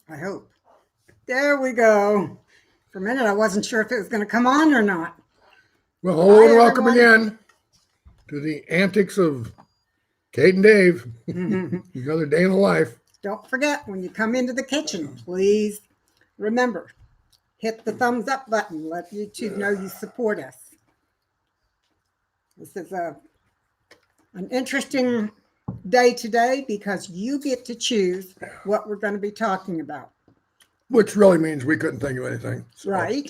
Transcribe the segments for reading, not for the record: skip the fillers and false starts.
I hope. There we go. For a minute, I wasn't sure if it was going to come on or not. Well, hello and welcome again to the antics of Kate and Dave. Another day in the life. Don't forget, when you come into the kitchen, please remember, hit the thumbs up button. Let YouTube know you support us. This is an interesting day today because you get to choose what we're going to be talking about. Which really means we couldn't think of anything. So. Right.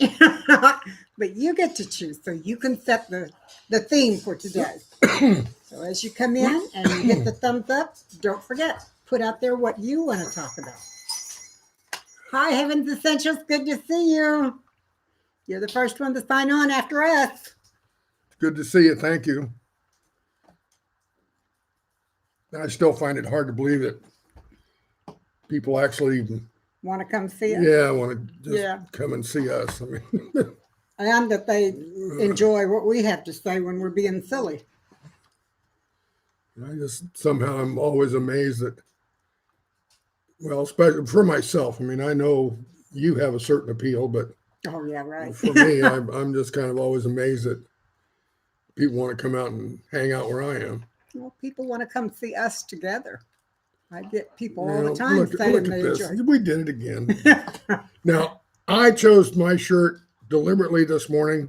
But you get to choose, so you can set the theme for today. So as you come in and you hit the thumbs up, don't forget, put out there what you want to talk about. Hi, Heaven's Essentials. Good to see you. You're the first one to sign on after us. Good to see you. Thank you. I still find it hard to believe that people actually want to come see us. Yeah, want to just come and see us. I mean, and that they enjoy what we have to say when we're being silly. I just somehow I'm always amazed that, well, especially for myself. I mean, I know you have a certain appeal, but oh yeah, right. For me, I'm just kind of always amazed that people want to come out and hang out where I am. Well, people want to come see us together. I get people all the time saying they enjoy. We did it again. Now, I chose my shirt deliberately this morning.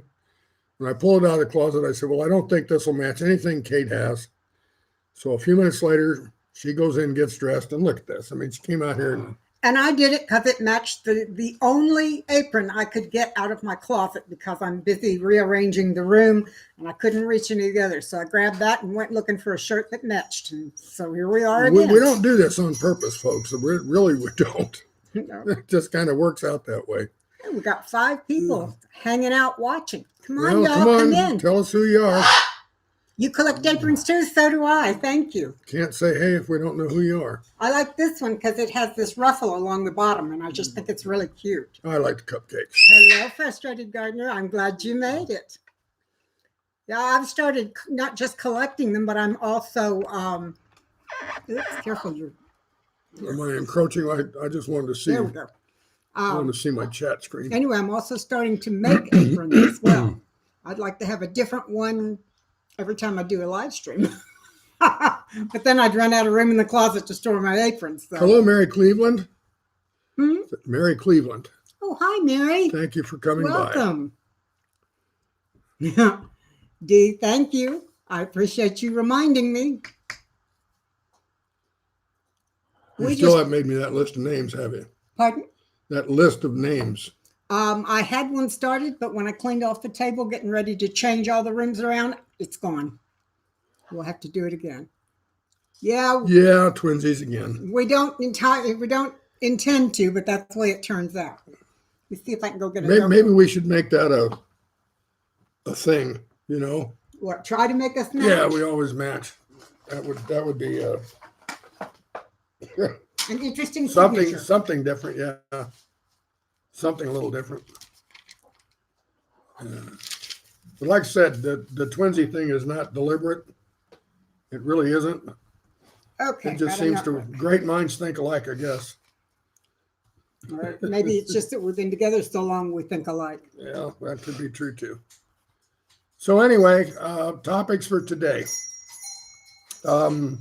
When I pulled it out of the closet, I said, well, I don't think this will match anything Kate has. So a few minutes later, she goes in, gets dressed, and look at this. I mean, she came out here. And I did it because it matched the only apron I could get out of my closet because I'm busy rearranging the room and I couldn't reach any of the others. So I grabbed that and went looking for a shirt that matched. And so here we are again. We don't do this on purpose, folks. Really, we don't. No. It just kind of works out that way. We got 5 people hanging out watching. Come on, y'all, come in. Tell us who you are. You collect aprons too? So do I. Thank you. Can't say hey if we don't know who you are. I like this one because it has this ruffle along the bottom, and I just think it's really cute. I like the cupcakes. Hello, Frustrated Gardener. I'm glad you made it. Yeah, I've started not just collecting them, but I'm also, oops, careful. Am I encroaching? I just wanted to see. There we go. I wanted to see my chat screen. Anyway, I'm also starting to make aprons as well. I'd like to have a different one every time I do a live stream. But then I'd run out of room in the closet to store my aprons. So. Hello, Mary Cleveland. Mary Cleveland. Oh, hi, Mary. Thank you for coming Welcome. Welcome. Dee, thank you. I appreciate you reminding me. You still haven't made me that list of names, have you? Pardon? That list of names. I had one started, but when I cleaned off the table, getting ready to change all the rooms around, it's gone. We'll have to do it again. Yeah. Yeah, twinsies again. We don't intend to, but that's the way it turns out. Let's see if I can go get it. Maybe we should make that a thing, you know. What? Try to make us match? Yeah, we always match. That would be an interesting something different, yeah. Something a little different. But like I said, the twinsy thing is not deliberate. It really isn't. Okay. It just seems to great minds think alike, I guess. Or maybe it's just that we've been together so long we think alike. Yeah, that could be true too. So anyway, topics for today. An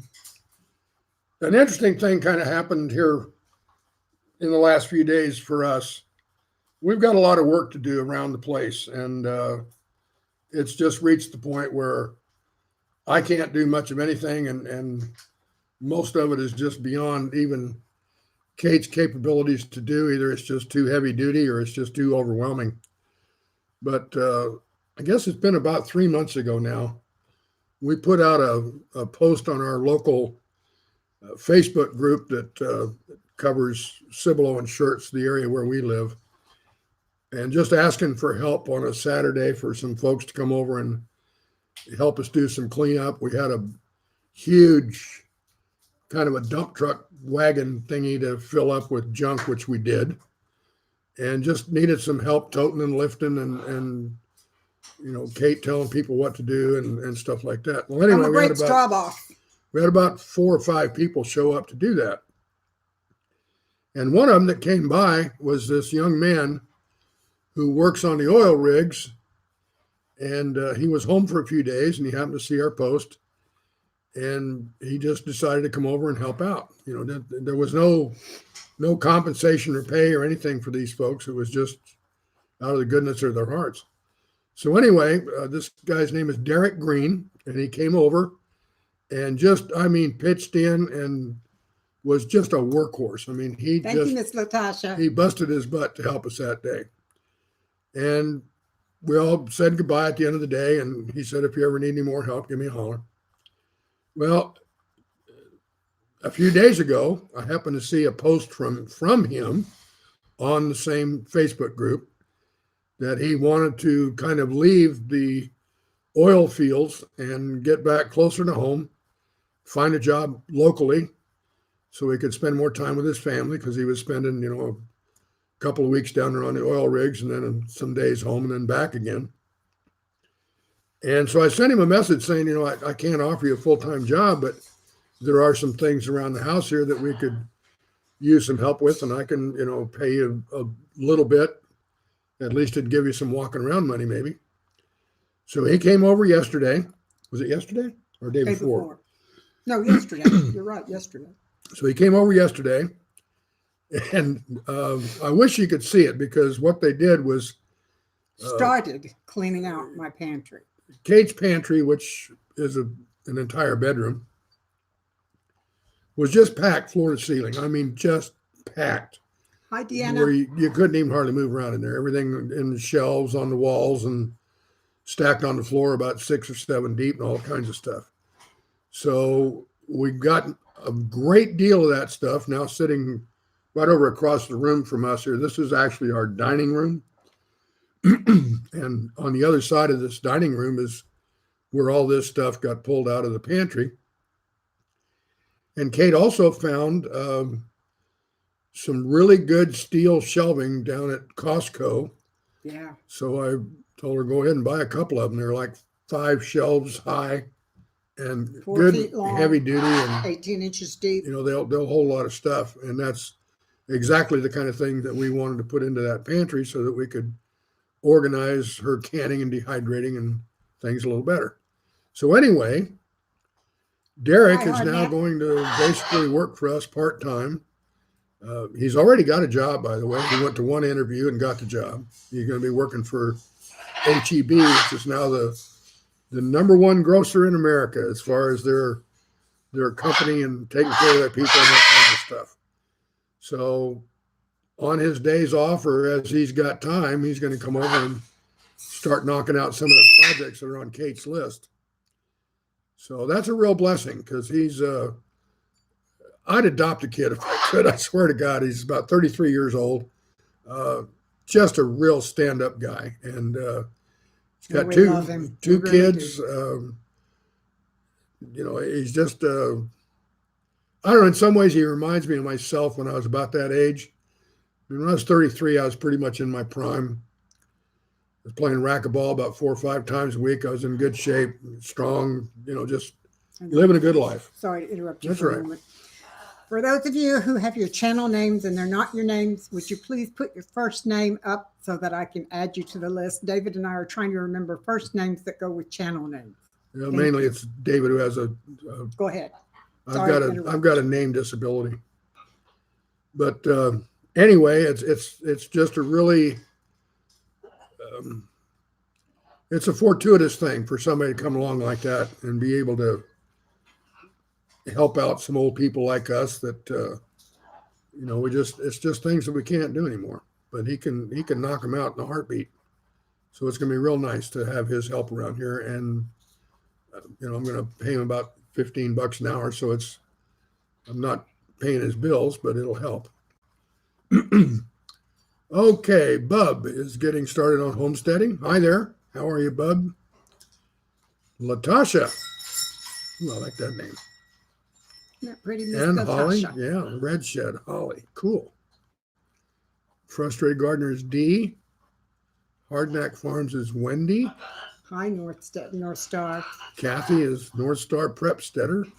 interesting thing kind of happened here in the last few days for us. We've got a lot of work to do around the place, and it's just reached the point where I can't do much of anything, and most of it is just beyond even Kate's capabilities to do. Either it's just too heavy duty or it's just too overwhelming. But I guess it's been about 3 months ago now. We put out a post on our local Facebook group that covers Cibolo and Schertz, the area where we live, and just asking for help on a Saturday for some folks to come over and help us do some cleanup. We had a huge kind of a dump truck wagon thingy to fill up with junk, which we did, and just needed some help toting and lifting and you know, Kate telling people what to do and stuff like that. Well, anyway, we had about 4 or 5 people show up to do that. And one of them that came by was this young man who works on the oil rigs. And he was home for a few days, and he happened to see our post. And he just decided to come over and help out. You know, there was no compensation or pay or anything for these folks. It was just out of the goodness of their hearts. So anyway, this guy's name is Derek Green, and he came over and just, I mean, pitched in and was just a workhorse. I mean, Thank you, Miss Latasha. he busted his butt to help us that day. And we all said goodbye at the end of the day, and he said, if you ever need any more help, give me a holler. Well, a few days ago, I happened to see a post from him on the same Facebook group that he wanted to kind of leave the oil fields and get back closer to home, find a job locally so he could spend more time with his family, because he was spending, you know, a couple of weeks down there on the oil rigs and then some days home and then back again. And so I sent him a message saying, you know, I can't offer you a full-time job, but there are some things around the house here that we could use some help with, and I can, you know, pay you a little bit. At least it'd give you some walking around money, maybe. So he came over yesterday. Was it yesterday or day before? No, yesterday. You're right, yesterday. So he came over yesterday, and I wish you could see it, because what they did was started cleaning out my pantry. Kate's pantry, which is an entire bedroom, was just packed floor to ceiling. I mean, just packed. Hi, Deanna. Where you couldn't even hardly move around in there. Everything in the shelves, on the walls, and stacked on the floor about 6 or 7 deep, and all kinds of stuff. So we got a great deal of that stuff now sitting right over across the room from us here. This is actually our dining room. And on the other side of this dining room is where all this stuff got pulled out of the pantry. And Kate also found some really good steel shelving down at Costco. Yeah. So I told her, go ahead and buy a couple of them. They're like 5 shelves high and 4 good, feet long, heavy duty, and 18 inches deep. you know, they'll hold a lot of stuff. And that's exactly the kind of thing that we wanted to put into that pantry so that we could organize her canning and dehydrating and things a little better. So anyway, Derek is now going to basically work for us part-time. He's already got a job, by the way. He went to one interview and got the job. He's going to be working for HEB, which is now the number one grocer in America as far as their company and taking care of their people and that kind of stuff. So on his days off, or as he's got time, he's going to come over and start knocking out some of the projects that are on Kate's list. So that's a real blessing, because I'd adopt a kid if I could. I swear to God, he's about 33 years old. Just a real stand-up guy. And he's got two kids. You know, he's just, I don't know, in some ways he reminds me of myself when I was about that age. I mean, when I was 33, I was pretty much in my prime. I was playing racquetball about 4 or 5 times a week. I was in good shape, strong, you know, just living a good life. Sorry to interrupt you. That's for right. a moment. For those of you who have your channel names and they're not your names, would you please put your first name up so that I can add you to the list? David and I are trying to remember first names that go with channel names. You know, mainly it's David who has Go ahead. I've got a name disability. But anyway, it's just a really it's a fortuitous thing for somebody to come along like that and be able to help out some old people like us that you know, it's just things that we can't do anymore. But he can knock them out in a heartbeat. So it's going to be real nice to have his help around here. And you know, I'm going to pay him about $15 an hour, so I'm not paying his bills, but it'll help. Okay, Bub is getting started on homesteading. Hi there. How are you, Bub? Latasha. Ooh, I like that name. Isn't that pretty, Miss And Holly. Latasha? Yeah, Red Shed Holly. Cool. Frustrated Gardener is D. Hardknack Farms is Wendy. Hi, North Star. Kathy is North Star Prep Steader.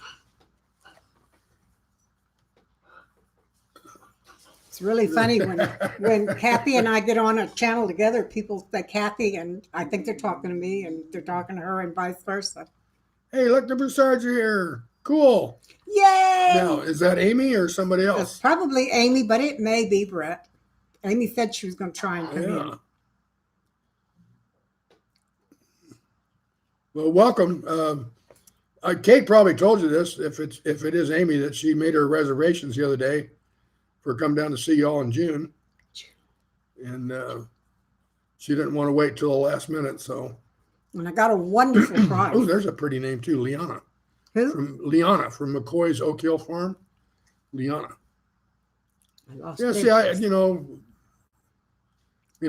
It's really funny when Kathy and I get on a channel together, people say Kathy, and I think they're talking to me, and they're talking to her, and vice versa. Hey, look, the Broussards are here. Cool. Yay! Now, is that Amy or somebody It's else? probably Amy, but it may be Brett. Amy said she was going to try and come Yeah. in. Well, welcome. Kate probably told you this. If it is Amy, that she made her reservations the other day for come down to see y'all in June, and she didn't want to wait till the last minute. So, And I got a wonderful prize. oh, there's a pretty name too, Liana Who? from McCoy's Oak Hill Farm. Liana. I lost Yeah. it. See, I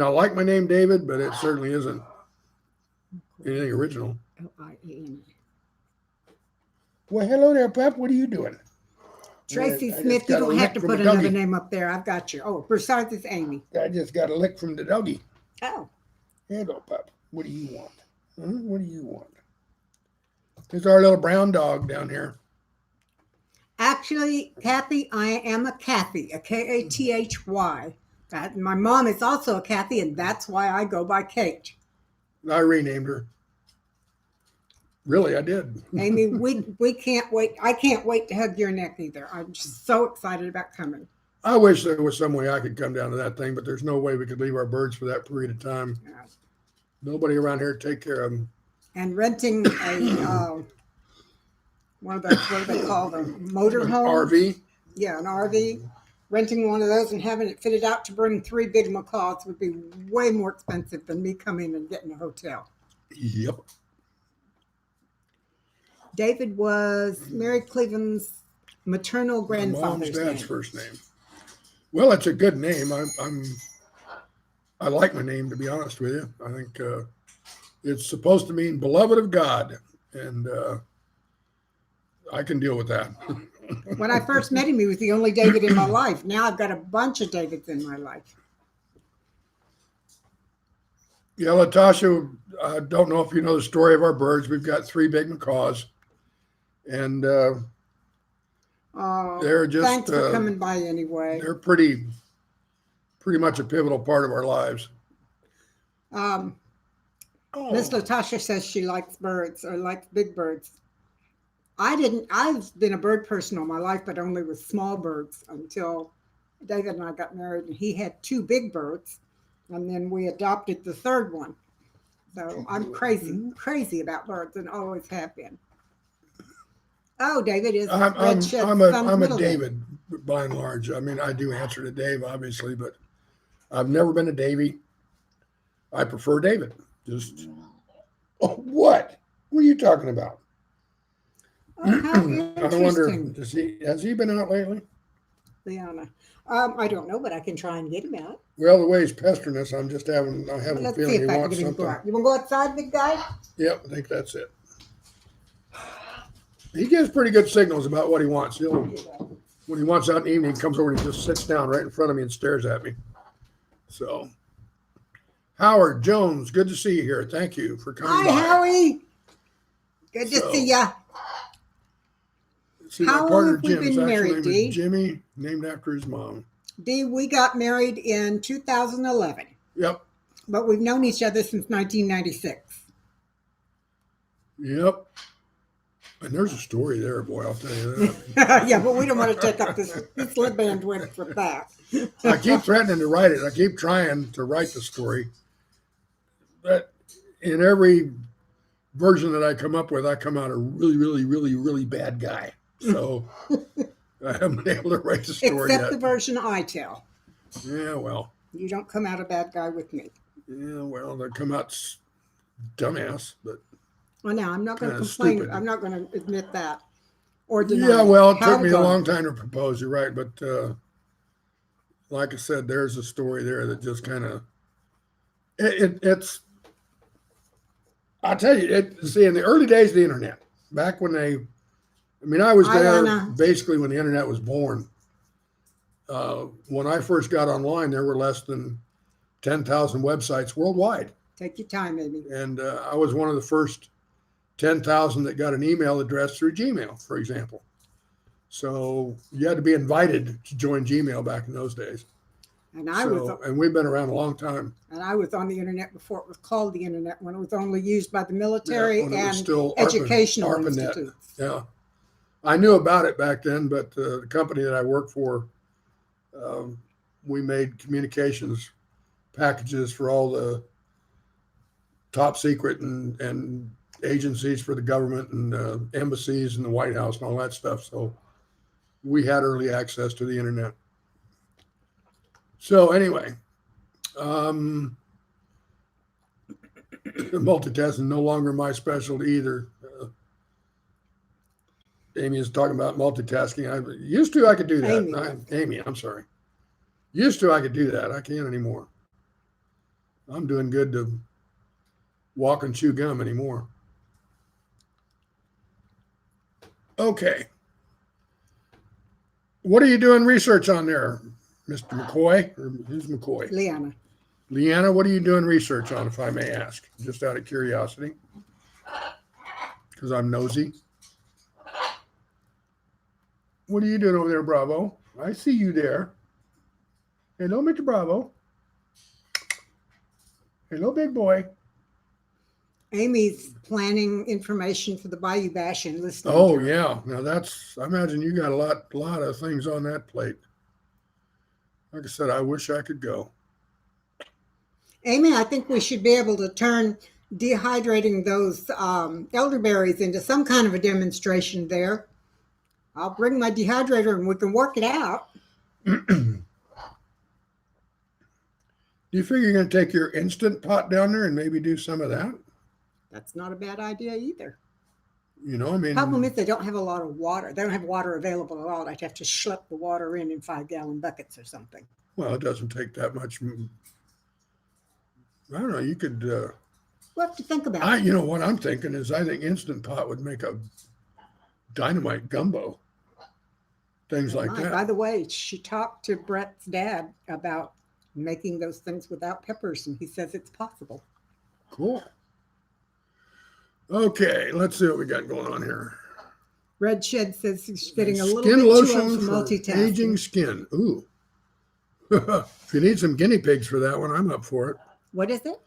I like my name David, but it certainly isn't anything original. L-I-A-N. Well, hello there, Pep. What are you doing? Tracy I just Smith, you got a don't have lick to from put a another doggy. name up there. I've got you. Oh, besides it's Amy. I just got a lick from the doggy. Oh, Hello, Pep. What do you want? What do you want? There's our little brown dog down here. actually, Kathy, I am a Kathy, a Kathy. My mom is also a Kathy, and that's why I go by Kate. I renamed her. Really, I did. Amy, we can't wait. I can't wait to hug your neck either. I'm just so excited about coming. I wish there was some way I could come down to that thing, but there's no way we could leave our birds for that period of time. Nobody around here to take care of them. And renting a one of those, what do they call them? Motorhome? RV. Yeah, an RV. Renting one of those and having it fitted out to bring 3 big macaws would be way more expensive than me coming and getting a hotel. Yep. David was Mary Cleveland's maternal My grandfather's mom's dad's name. first name. Well, it's a good name. I like my name, to be honest with you. I think it's supposed to mean beloved of God, and I can deal with that. When I first met him, he was the only David in my life. Now I've got a bunch of Davids in my life. Yeah, Latasha, I don't know if you know the story of our birds. We've got 3 big macaws, and Oh, they're just thanks for coming by anyway. they're pretty much a pivotal part of our lives. Miss Latasha says she likes birds or likes big birds. I've been a bird person all my life, but only with small birds until David and I got married, and he had 2 big birds, and then we adopted the 3rd one. So I'm crazy about birds, and always have been. Oh, David is I'm Red Shed a middle name. David by and large. I mean, I do answer to Dave, obviously, but I've never been a Davy. I prefer David. Just what? What are you talking about? Oh, how I wonder, interesting, has he been out lately? Liana. I don't know, but I can try and get him out. Well, the way he's pestering us, I have a Let's see feeling he if I can wants get him to go something. out. You want to go outside, big guy? Yep, I think that's it. He gives pretty good signals about what he wants. When he wants out in the evening, he comes over and he just sits down right in front of me and stares at me. So, Howard Jones, good to see you here. Thank you for coming by. Hi, Howie. Good to So, see ya. See, my How long partner have we Jim's been actual married, name Dee? is Jimmy, named after his mom. Dee, we got married in 2011, Yep, but we've known each other since 1996. yep. And there's a story there, boy, I'll tell you that. Yeah, but we don't want to take up this bandwidth with that. I keep threatening to write it. I keep trying to write the story. But in every version that I come up with, I come out a really, really, really, really bad guy. So I haven't been able to write the story Except yet. the version I tell. Yeah, well. You don't come out a bad guy with me. Yeah, well, they come out dumbass, but Well, now I'm not going to Kinda complain. stupid. I'm not going to admit that or deny. yeah, well, it How took me a go? long time to propose. You're right, but like I said, there's a story there that just kind of it's. I'll tell you, see, in the early days of the internet, back when I was there Diana. basically when the internet was born. When I first got online, there were less than 10,000 websites worldwide. Take your time, Amy. And I was one of the first 10,000 that got an email address through Gmail, for example. So you had to be invited to join Gmail back in those days. And I was And we've been around a long time. and I was on the internet before it was called the internet, when it was only used by the military when it was and still educational ARPANET. institutes. Yeah. I knew about it back then, but the company that I worked for, we made communications packages for all the top secret and agencies for the government and embassies and the White House and all that stuff. So we had early access to the internet. So anyway, multitasking no longer my specialty either. Amy is talking about multitasking. I could do that. Amy, I'm sorry. Used to I could do that. I can't anymore. I'm doing good to walk and chew gum anymore. Okay. What are you doing research on there, Mr. McCoy? Or who's McCoy? Leanna. Leanna, what are you doing research on, if I may ask? Just out of curiosity. Because I'm nosy. What are you doing over there, Bravo? I see you there. Hello, Mr. Bravo. Hello, big boy. Amy's planning information for the Bayou Bash and listening. Oh, to it. yeah. Now I imagine you got a lot of things on that plate. Like I said, I wish I could go. Amy, I think we should be able to turn dehydrating those elderberries into some kind of a demonstration there. I'll bring my dehydrator and we can work it out. Do you figure you're going to take your Instant Pot down there and maybe do some of that? That's not a bad idea either. You know, I mean, Problem is they don't have a lot of water. They don't have water available at all. I'd have to schlep the water in 5-gallon buckets or something. well, it doesn't take that much. I don't know. You could. We'll have to think about it. You know what I'm thinking is I think Instant Pot would make a dynamite gumbo. Things like that. By the way, she talked to Brett's dad about making those things without peppers, and he says it's possible. Cool. Okay, let's see what we got going on here. Red Shed says he's getting a little Skin bit too lotion old for for multitasking. aging skin. Ooh. If you need some guinea pigs for that one, I'm up for it. What is it?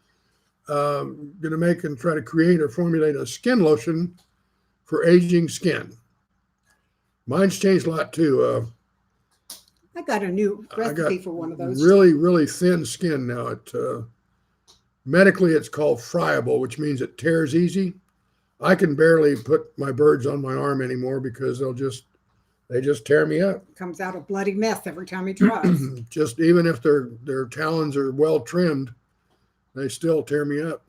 Going to make and try to create or formulate a skin lotion for aging skin. Mine's changed a lot too. I got a new recipe for one of those. Really, really thin skin now. Medically, it's called friable, which means it tears easy. I can barely put my birds on my arm anymore because they just tear me up. Comes out a bloody mess every time he tries. Just even if their talons are well trimmed, they still tear me up.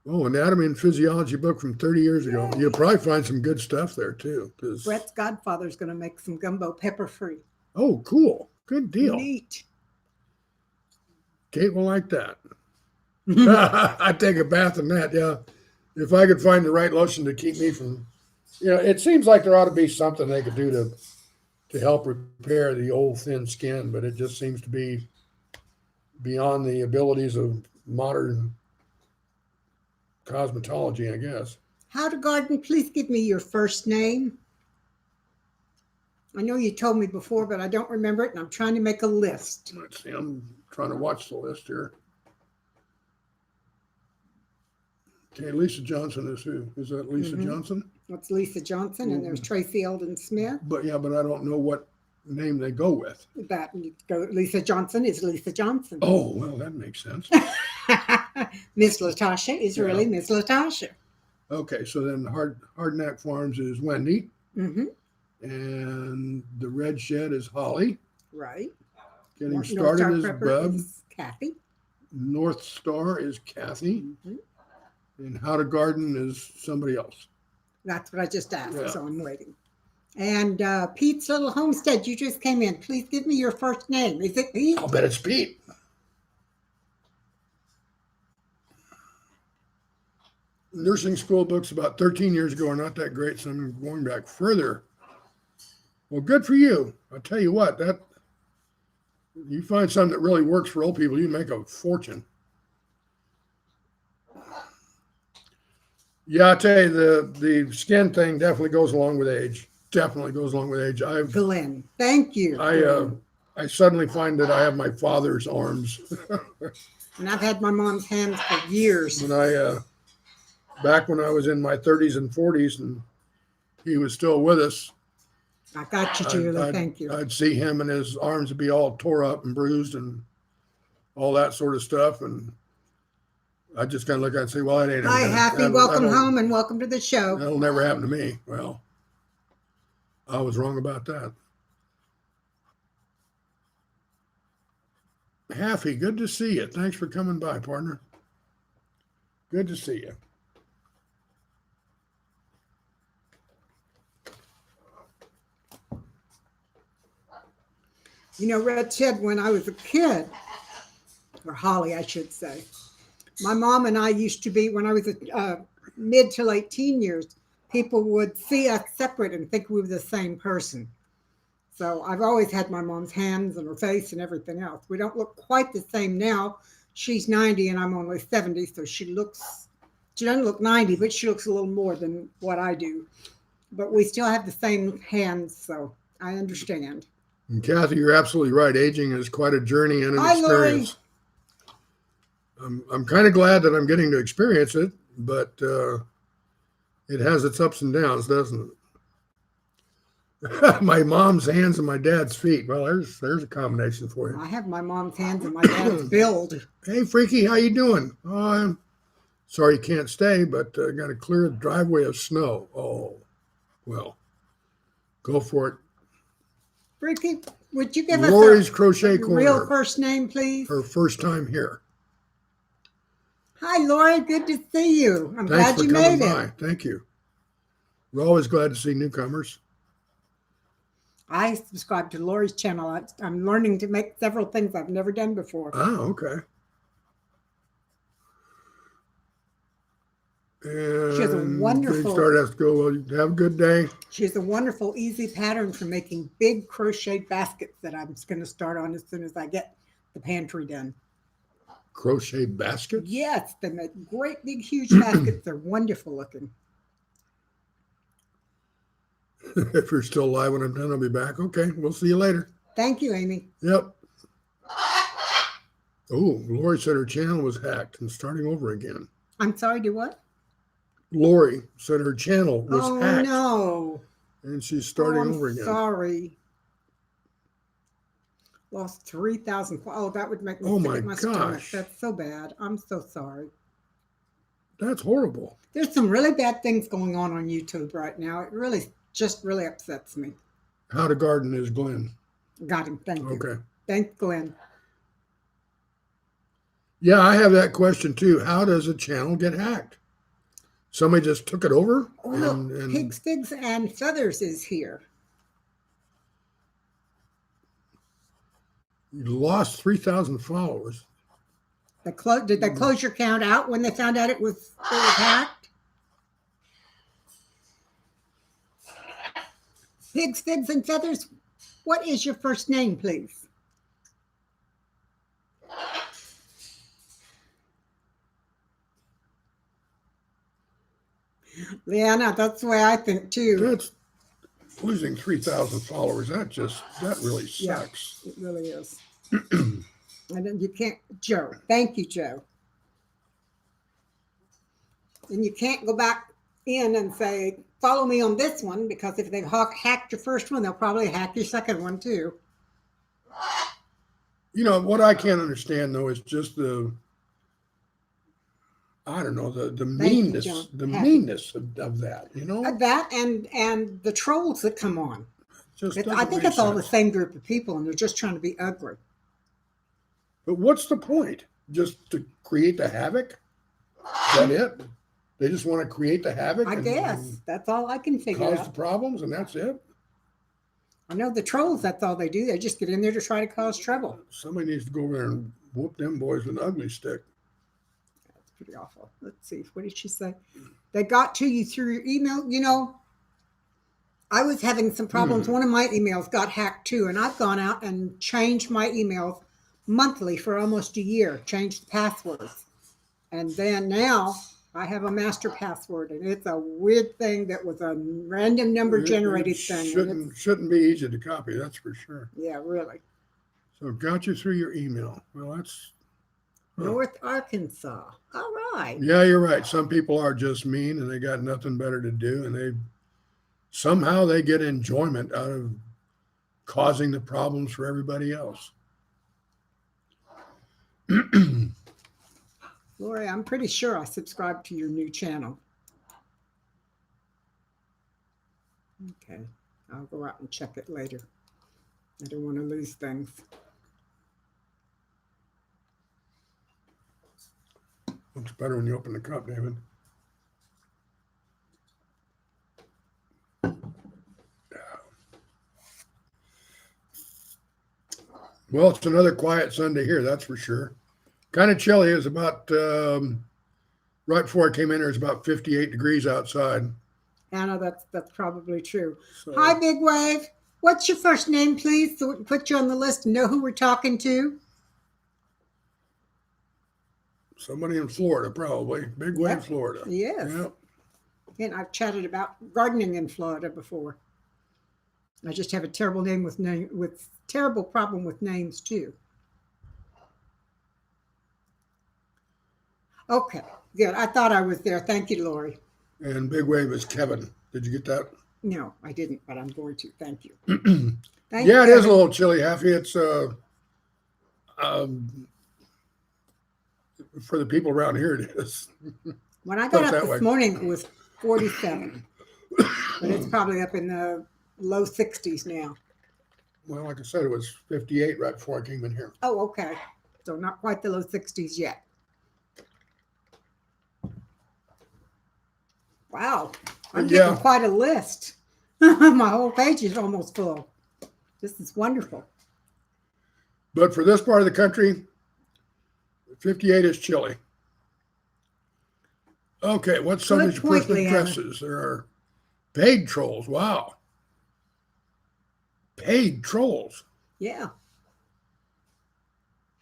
Oh, Anatomy and Physiology book from 30 years ago. You'll probably find some good stuff there too. Brett's godfather's going to make some gumbo pepper-free. Oh, cool. Good deal. Neat. Kate will like that. I'd take a bath in that, yeah. If I could find the right lotion to keep me from, it seems like there ought to be something they could do to help repair the old thin skin, but it just seems to be beyond the abilities of modern cosmetology, I guess. How to garden, please give me your first name. I know you told me before, but I don't remember it, and I'm trying to make a list. Let's see, I'm trying to watch the list here. Okay, Lisa Johnson is who? Is that Lisa Johnson? That's Lisa Johnson, and there's Tracy Eldon Smith. But I don't know what name they go with. Lisa Johnson is Lisa Johnson. Oh, well, that makes sense. Miss Latasha is really Miss Latasha. Okay, so then Hardknack Farms is Wendy. Mm-hmm. And the Red Shed is Holly. Right. Getting Started is Bub. Is Kathy. North Star is Kathy. Mm-hmm. And How to Garden is somebody else. That's what I just asked, so I'm waiting. And Pete's Little Homestead, you just came in. Please give me your first name. Is it Pete? I'll bet it's Pete. Nursing school books about 13 years ago are not that great, so I'm going back further. Well, good for you. I'll tell you what, you find something that really works for old people, you make a fortune. Yeah, I'll tell you, the skin thing definitely goes along with age. definitely goes along with age. Glenn. Thank you. I suddenly find that I have my father's arms. And I've had my mom's hands for years. When back when I was in my 30s and 40s, and he was still with us, I got you, Julie. Thank you. I'd see him and his arms would be all tore up and bruised and all that sort of stuff. And I just kind of look at it and say, well, it ain't. Hi, Happy. Welcome home and welcome to the show. That'll never happen to me. Well, I was wrong about that. Happy, good to see you. Thanks for coming by, partner. Good to see you. You know, Red Shed, when I was a kid, or Holly, I should say, my mom and I used to be, when I was mid to late teen years, people would see us separate and think we were the same person. So I've always had my mom's hands and her face and everything else. We don't look quite the same now. She's 90 and I'm only 70, so she doesn't look 90, but she looks a little more than what I do. But we still have the same hands, so I understand. And Kathy, you're absolutely right. Aging is quite a journey and an Hi, experience. I'm kind of glad that I'm getting to experience it, but it has its ups and downs, doesn't it? My mom's hands and my dad's feet. Well, there's a combination for you. I have my mom's hands and my dad's build. Hey, Freaky, how you doing? Oh, I'm sorry you can't stay, but I got to clear the driveway of snow. Oh, well, go for it. Ricky, would you give Lori's us Crochet a Corner. real first name, please? Her first time here. Hi, Lori. Good to see you. I'm Thanks glad for you coming made by. it. Thank you. We're always glad to see newcomers. I subscribe to Lori's channel. I'm learning to make several things I've never done before. Oh, okay. And She has a wonderful- Big Star has to go. Well, have a good day. She has a wonderful, easy pattern for making big crochet baskets that I'm going to start on as soon as I get the pantry done. Crochet baskets? Yes, they make great, big, huge baskets. They're wonderful looking. If you're still alive when I'm done, I'll be back. Okay, we'll see you later. Thank you, Amy. Yep. Oh, Lori said her channel was hacked and starting over again. I'm sorry, do what? Lori said her channel was hacked. No. And she's starting over again. Sorry. Lost 3,000. Oh, that would make me Oh sick my at my stomach. gosh. That's so bad. I'm so sorry. That's horrible. There's some really bad things going on YouTube right now. It really upsets me. How to garden is Glenn. Got him. Thank you. Okay. Thanks, Glenn. Yeah, I have that question too. How does a channel get hacked? Somebody just took it over? Oh, look, Pigs, Figs, and Feathers is here. You lost 3,000 followers. Did they close your account out when they found out it was hacked? Pigs, Figs, and Feathers, what is your first name, please? Leanna, that's the way I think too. That's losing 3,000 followers. That really Yeah. sucks. It really is. And then you can't, Joe. Thank you, Joe. And you can't go back in and say, follow me on this one, because if they've hacked your first one, they'll probably hack your second one too. You know, what I can't understand though is just the meanness, John. the Happy. meanness of that, you know? That and the trolls that come on. Just I doesn't think make it's all the sense. same group of people, and they're just trying to be ugly. But what's the point? Just to create the havoc? Is that it? They just want to create the havoc? I guess that's all I can figure Cause the out. problems and that's it? I know the trolls, that's all they do. They just get in there to try to cause trouble. Somebody needs to go over there and whoop them boys with an ugly stick. That's pretty awful. Let's see. What did she say? They got to you through your email. You know, I was having some problems. One of my emails got hacked too, and I've gone out and changed my emails monthly for almost a year, changed the passwords. And then now I have a master password, and it's a weird thing that was a random number generated thing. and Shouldn't be easy to copy, that's for sure. Yeah, really. So got you through your email. Well, that's North Arkansas. All right. yeah, you're right. Some people are just mean and they got nothing better to do, and somehow they get enjoyment out of causing the problems for everybody else. Lori, I'm pretty sure I subscribed to your new channel. Okay. I'll go out and check it later. I don't want to lose things. Looks better when you open the cup, David. Well, it's another quiet Sunday here, that's for sure. Kind of chilly. It was about, right before I came in here, it was about 58 degrees outside. Anna, that's probably true. So, Hi, Big Wave. What's your first name, please, so we can put you on the list and know who we're talking to? somebody in Florida, probably. Big Wave, Yep. Florida. Yes. Yep. And I've chatted about gardening in Florida before. I just have a terrible terrible problem with names too. Okay, good. I thought I was there. Thank you, Lori. And Big Wave is Kevin. Did you get that? No, I didn't, but I'm going to. Thank you. Yeah, Thank you, it is a Kevin. little chilly, Happy. It's for the people around here, it is. When I put got it up that way. this morning, it was 47, but it's probably up in the low 60s now. Well, like I said, it was 58 right before I came in here. Oh, okay. So not quite the low 60s yet. Wow. I'm getting Yeah. quite a list. My whole page is almost full. This is wonderful. But for this part of the country, 58 is chilly. Okay, what's some of Good your point, personal Leanna. addresses? There are paid trolls. Wow. Paid trolls. Yeah.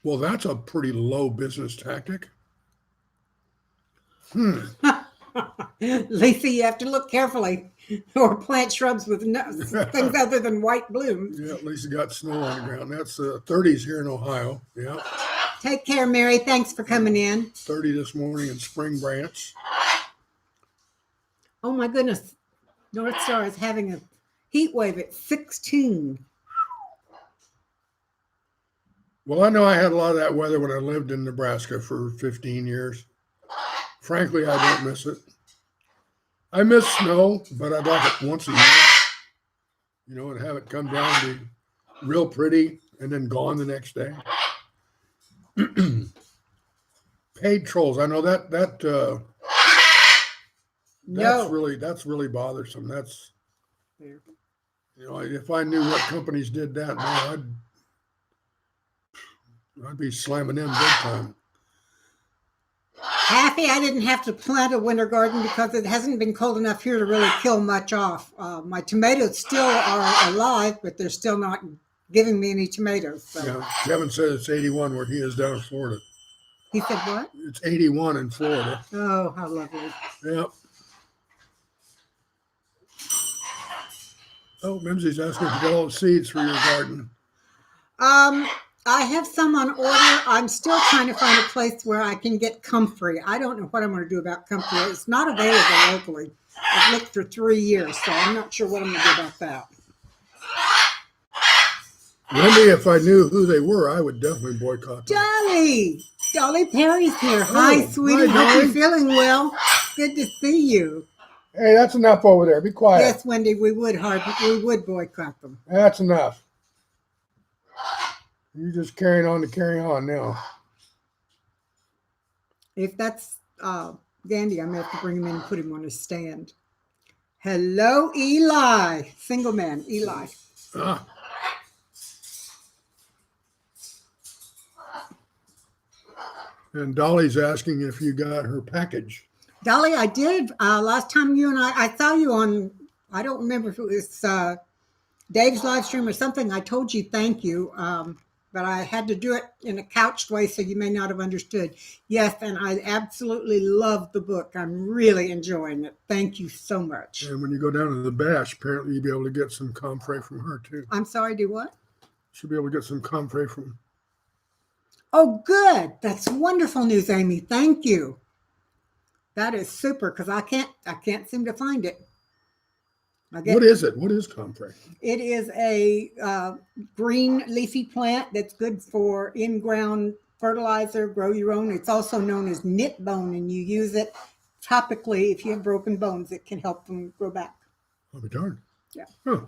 Well, that's a pretty low business tactic. Lisa, you have to look carefully or plant shrubs with things other than white blooms. Yeah, at least it got snow on the ground. That's 30s here in Ohio. Yeah, Take care, Mary. Thanks for coming in. 30 this morning in Spring Branch. Oh, my goodness. North Star is having a heat wave at 16. Well, I know I had a lot of that weather when I lived in Nebraska for 15 years. Frankly, I don't miss it. I miss snow, but I'd like it once a year. You know, and have it come down and be real pretty and then gone the next day. Paid trolls. I know that's No. really bothersome. That's, There. you know, if I knew what companies did that, man, I'd be slamming them big time. Happy I didn't have to plant a winter garden because it hasn't been cold enough here to really kill much off. My tomatoes still are alive, but they're still not giving me any tomatoes. So Yeah, Kevin said it's 81 where he is down in Florida. he said, what? It's 81 in Florida. Oh, how lovely. Yep. Oh, Mimsey's asking if you got all the seeds for your garden. I have some on order. I'm still trying to find a place where I can get comfrey. I don't know what I'm going to do about comfrey. It's not available locally. I've looked for 3 years, so I'm not sure what I'm going to do about that. Wendy, if I knew who they were, I would definitely boycott them. Dolly Perry's here. Hi, sweetie. hi, Hope you're Dolly. feeling well. Good to see you. Hey, that's enough over there. Be quiet. Yes, Wendy, we would boycott them. That's enough. You're just carrying on now. If that's Gandhi, I may have to bring him in and put him on a stand. Hello, Eli. Single man, Eli. Ah. And Dolly's asking if you got her package. Dolly, I did. Last time you and I saw you on, I don't remember if it was Dave's live stream or something. I told you thank you. but I had to do it in a couched way, so you may not have understood. Yes, and I absolutely love the book. I'm really enjoying it. Thank you so much. And when you go down to the bash, apparently you'll be able to get some comfrey from her too. I'm sorry, do what? She'll be able to get some comfrey from. Oh, good. That's wonderful news, Amy. Thank you. That is super because I can't seem to find it. What is it? What is comfrey? It is a green leafy plant that's good for in-ground fertilizer, grow your own. It's also known as knit bone, and you use it topically if you have broken bones. It can help them grow back. I'll be darned. Yeah. Huh.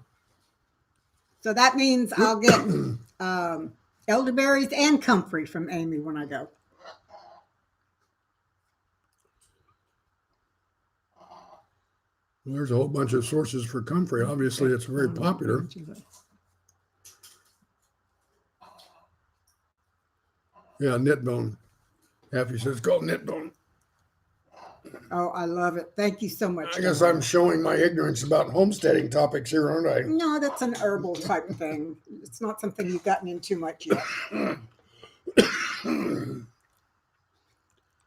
So that means I'll get elderberries and comfrey from Amy when I go. Well, there's a whole bunch of sources for comfrey. Obviously, it's very popular. Yeah, knit bone. Happy says it's called knit bone. Oh, I love it. Thank you so much. I guess I'm showing my ignorance about homesteading topics here, aren't I? No, that's an herbal type thing. It's not something you've gotten into much yet.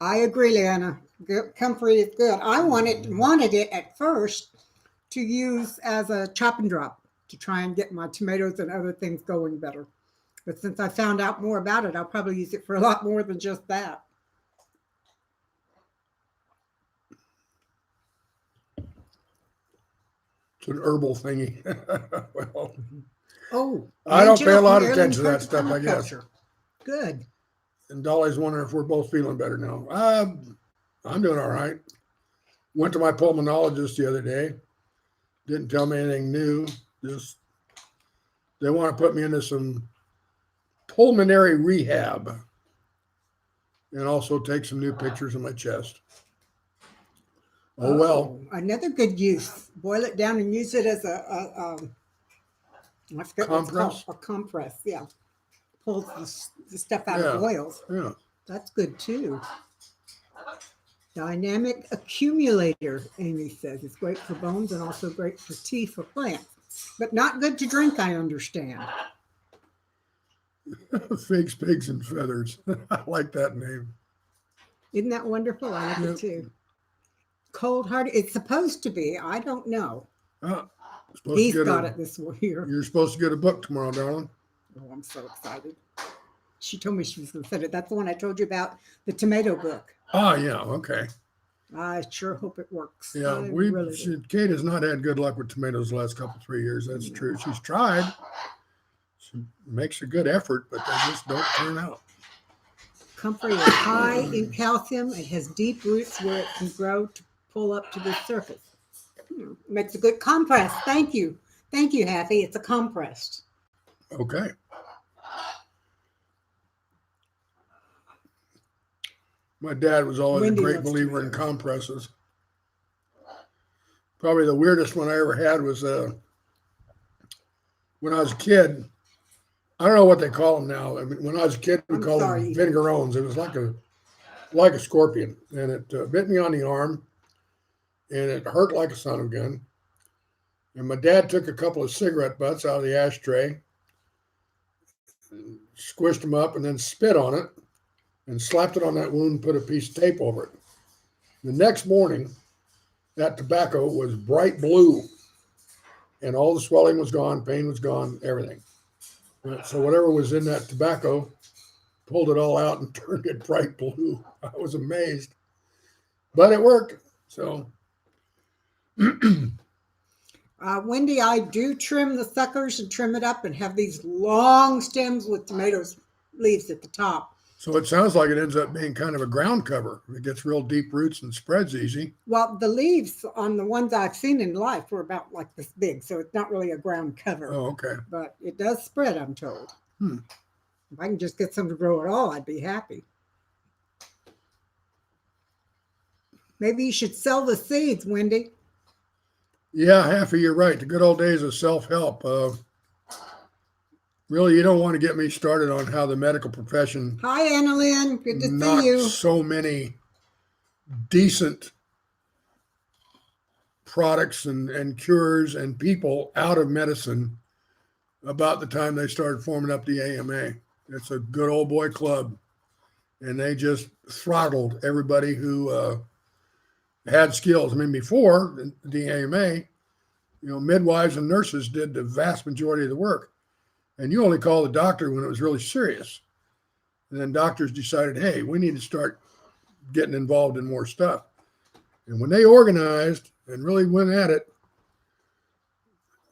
I agree, Leanna. Comfrey is good. I wanted it at first to use as a chop and drop to try and get my tomatoes and other things going better. But since I found out more about it, I'll probably use it for a lot more than just that. It's an herbal thingy. Well, oh, I don't pay a lot of Angela attention to that stuff, I guess. Permaculture. Good. And Dolly's wondering if we're both feeling better now. I'm doing all right. Went to my pulmonologist the other day. Didn't tell me anything new. Just they want to put me into some pulmonary rehab and also take some new pictures of my chest. Oh, well. Another good use. Boil it down and use it as I forget what it's Compress? called. A compress, yeah. Pulls the stuff out of oils. Yeah. That's good too. Dynamic accumulator, Amy says. It's great for bones and also great for tea for plants. But not good to drink, I understand. Figs, pigs, and feathers. I like that name. Isn't that wonderful? I like it too. Cold-hearted. It's supposed to be. I don't know. He's got it this year. You're supposed to get a book tomorrow, darling. Oh, I'm so excited. She told me she was going to send it. That's the one I told you about, the tomato book. Oh, yeah. Okay. I sure hope it works. Yeah, Kate has not had good luck with tomatoes the last couple, 3 years. That's true. She's tried. She makes a good effort, but they just don't turn out. Comfrey is high in calcium. It has deep roots where it can grow to pull up to the surface. Makes a good compress. Thank you. Thank you, Happy. It's a compress. Okay. My dad was always a great believer in compresses. Probably the weirdest one I ever had was when I was a kid. I don't know what they call them now. I mean, when I was a kid, we called them vinegarones. It was like a scorpion, and it bit me on the arm, and it hurt like a son of a gun. And my dad took a couple of cigarette butts out of the ashtray, squished them up, and then spit on it, and slapped it on that wound, put a piece of tape over it. The next morning, that tobacco was bright blue, and all the swelling was gone, pain was gone, everything. So whatever was in that tobacco, pulled it all out and turned it bright blue. I was amazed, but it worked. So, Wendy, I do trim the suckers and trim it up and have these long stems with tomatoes leaves at the top. So it sounds like it ends up being kind of a ground cover. It gets real deep roots and spreads easy. Well, the leaves on the ones I've seen in life were about like this big, so it's not really a ground cover. Oh, okay. But it does spread, I'm told. If I can just get some to grow at all, I'd be happy. Maybe you should sell the seeds, Wendy. Yeah, Happy, you're right. The good old days of self-help. Really, you don't want to get me started on how the medical profession Hi, Annalyn. Good to see you. So many decent products and cures and people out of medicine about the time they started forming up the AMA. It's a good old boy club. And they just throttled everybody who had skills. I mean, before the AMA, midwives and nurses did the vast majority of the work. And you only call the doctor when it was really serious. And then doctors decided, hey, we need to start getting involved in more stuff. And when they organized and really went at it,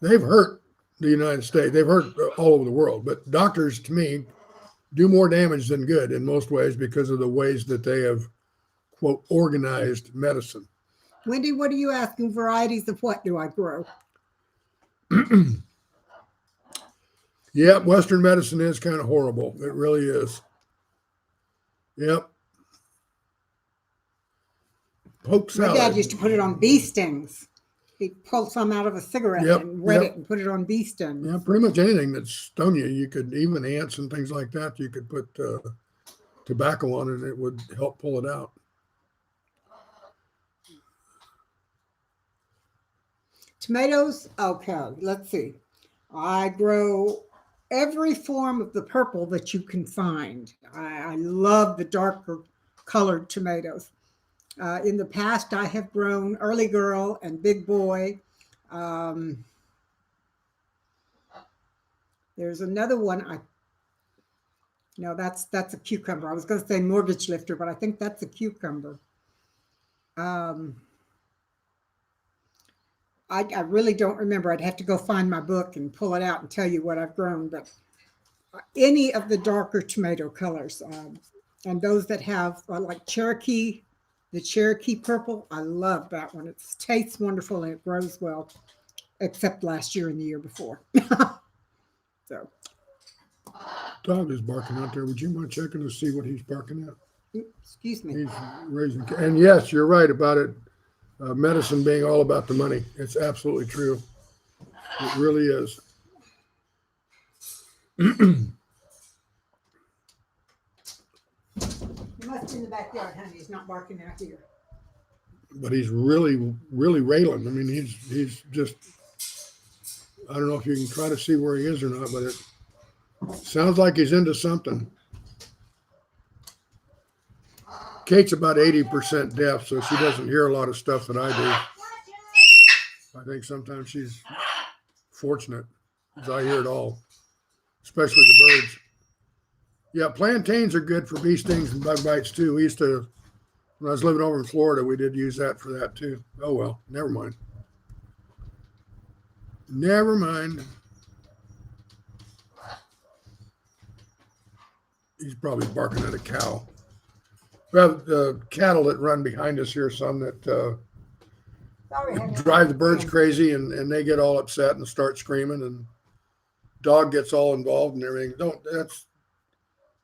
they've hurt the United States. They've hurt all over the world. But doctors, to me, do more damage than good in most ways because of the ways that they have, quote, organized medicine. Wendy, what are you asking? Varieties of what do I grow? Yeah, Western medicine is kind of horrible. It really is. Yep. Poke My salad. dad used to put it on bee stings. He'd pull some out of a cigarette and wet it and put it on bee stings. Yeah, pretty much anything that stung you. You could, even ants and things like that, you could put tobacco on it and it would help pull it out. Tomatoes, okay, let's see. I grow every form of the purple that you can find. I love the darker colored tomatoes. In the past, I have grown Early Girl and Big Boy. There's another one. No, that's a cucumber. I was going to say Mortgage Lifter, but I think that's a cucumber. I really don't remember. I'd have to go find my book and pull it out and tell you what I've grown. But any of the darker tomato colors, and those that have like Cherokee, the Cherokee purple, I love that one. It tastes wonderful and it grows well, except last year and the year before. So, Dog is barking out there. Would you mind checking to see what he's barking at? excuse me. He's raising, and yes, you're right about it. Medicine being all about the money. It's absolutely true. It really is. You must be in the backyard, honey. He's not barking out here. But he's really, really railing. I mean, he's just, I don't know if you can try to see where he is or not, but it sounds like he's into something. Kate's about 80% deaf, so she doesn't hear a lot of stuff that I do. I think sometimes she's fortunate because I hear it all, especially the birds. Yeah, plantains are good for bee stings and bug bites too. We used to, when I was living over in Florida, we did use that for that too. Oh well, never mind. Never mind. He's probably barking at a cow. We have the cattle that run behind us here, some that drive the birds crazy and they get all upset and start screaming and dog gets all involved and everything.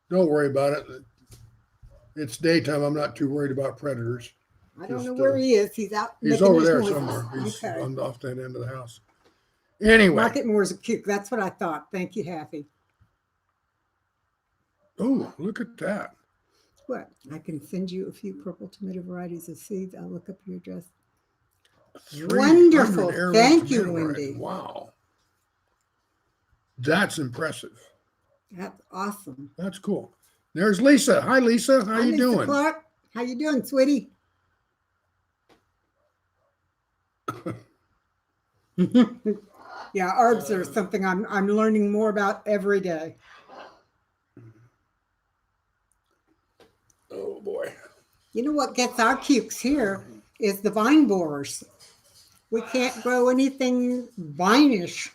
Don't worry about it. It's daytime. I'm not too worried about predators. I don't know where he is. He's out. He's over there somewhere. He's on off that end of the house. Anyway. Market Moore's a cute. That's what I thought. Thank you, Happy. Oh, look at that. What? I can send you a few purple tomato varieties of seeds. I'll look up your address. Wonderful. Thank you, Wendy. Wow. That's impressive. That's awesome. That's cool. There's Lisa. Hi, Lisa. How you Lisa doing? Clark. How you doing, sweetie? Yeah, herbs are something I'm learning more about every day. Oh boy. You know what gets our cukes here is the vine borers. We can't grow anything vine-ish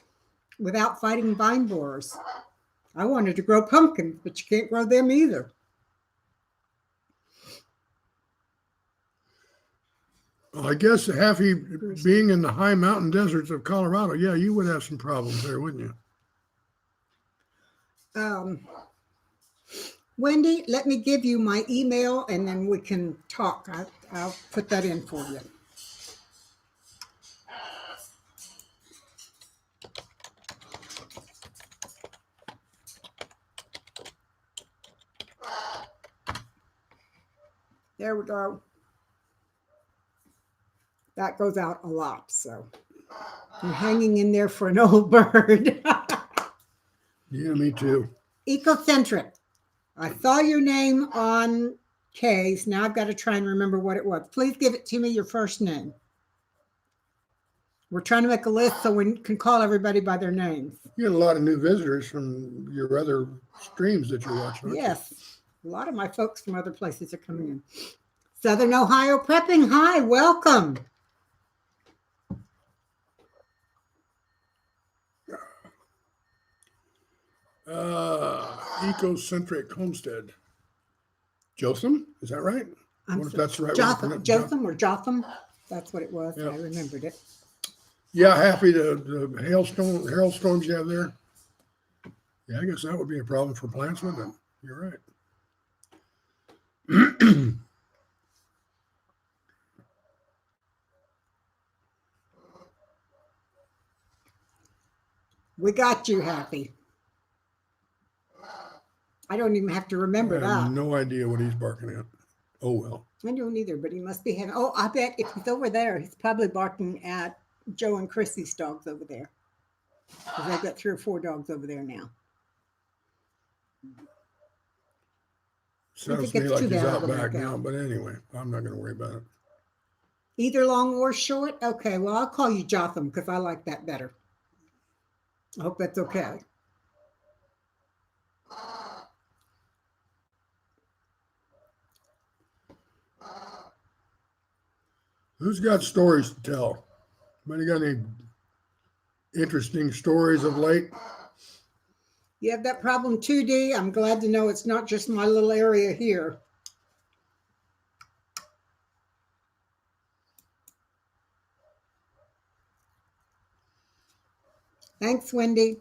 without fighting vine borers. I wanted to grow pumpkins, but you can't grow them either. Well, I guess Happy being in the high mountain deserts of Colorado, yeah, you would have some problems there, wouldn't you? Wendy, let me give you my email and then we can talk. I'll put that in for you. There we go. That goes out a lot, so I'm hanging in there for an old bird. Yeah, me too. Ecocentric. I saw your name on Kay's. Now I've got to try and remember what it was. Please give it to me, your first name. We're trying to make a list so we can call everybody by their names. You get a lot of new visitors from your other streams that you're watching. Aren't Yes. A lot of my folks from other places are coming in. Southern Ohio Prepping. Hi, welcome. you? Ecocentric Homestead. Jotham, is that right? I wonder if that's the right way to pronounce it. Jotham or Jotham. That's what it was. Yep. I remembered it. Yeah, happy to the hailstorms you have there. Yeah, I guess that would be a problem for plantsmen. Then you're right. We got you, Happy. I don't even have to remember I have that. no idea what he's barking at. Oh well. I don't either, but he must be having. Oh, I bet if he's over there, he's probably barking at Joe and Chrissy's dogs over there. Because they've got 3 or 4 dogs over there now. Sounds to me like he's out back now, but anyway, I'm not going to worry about it. Either long or short? Okay, well, I'll call you Jotham because I like that better. I hope that's okay. Who's got stories to tell? Anybody got any interesting stories of late? You have that problem too, D? I'm glad to know it's not just my little area here. Thanks, Wendy.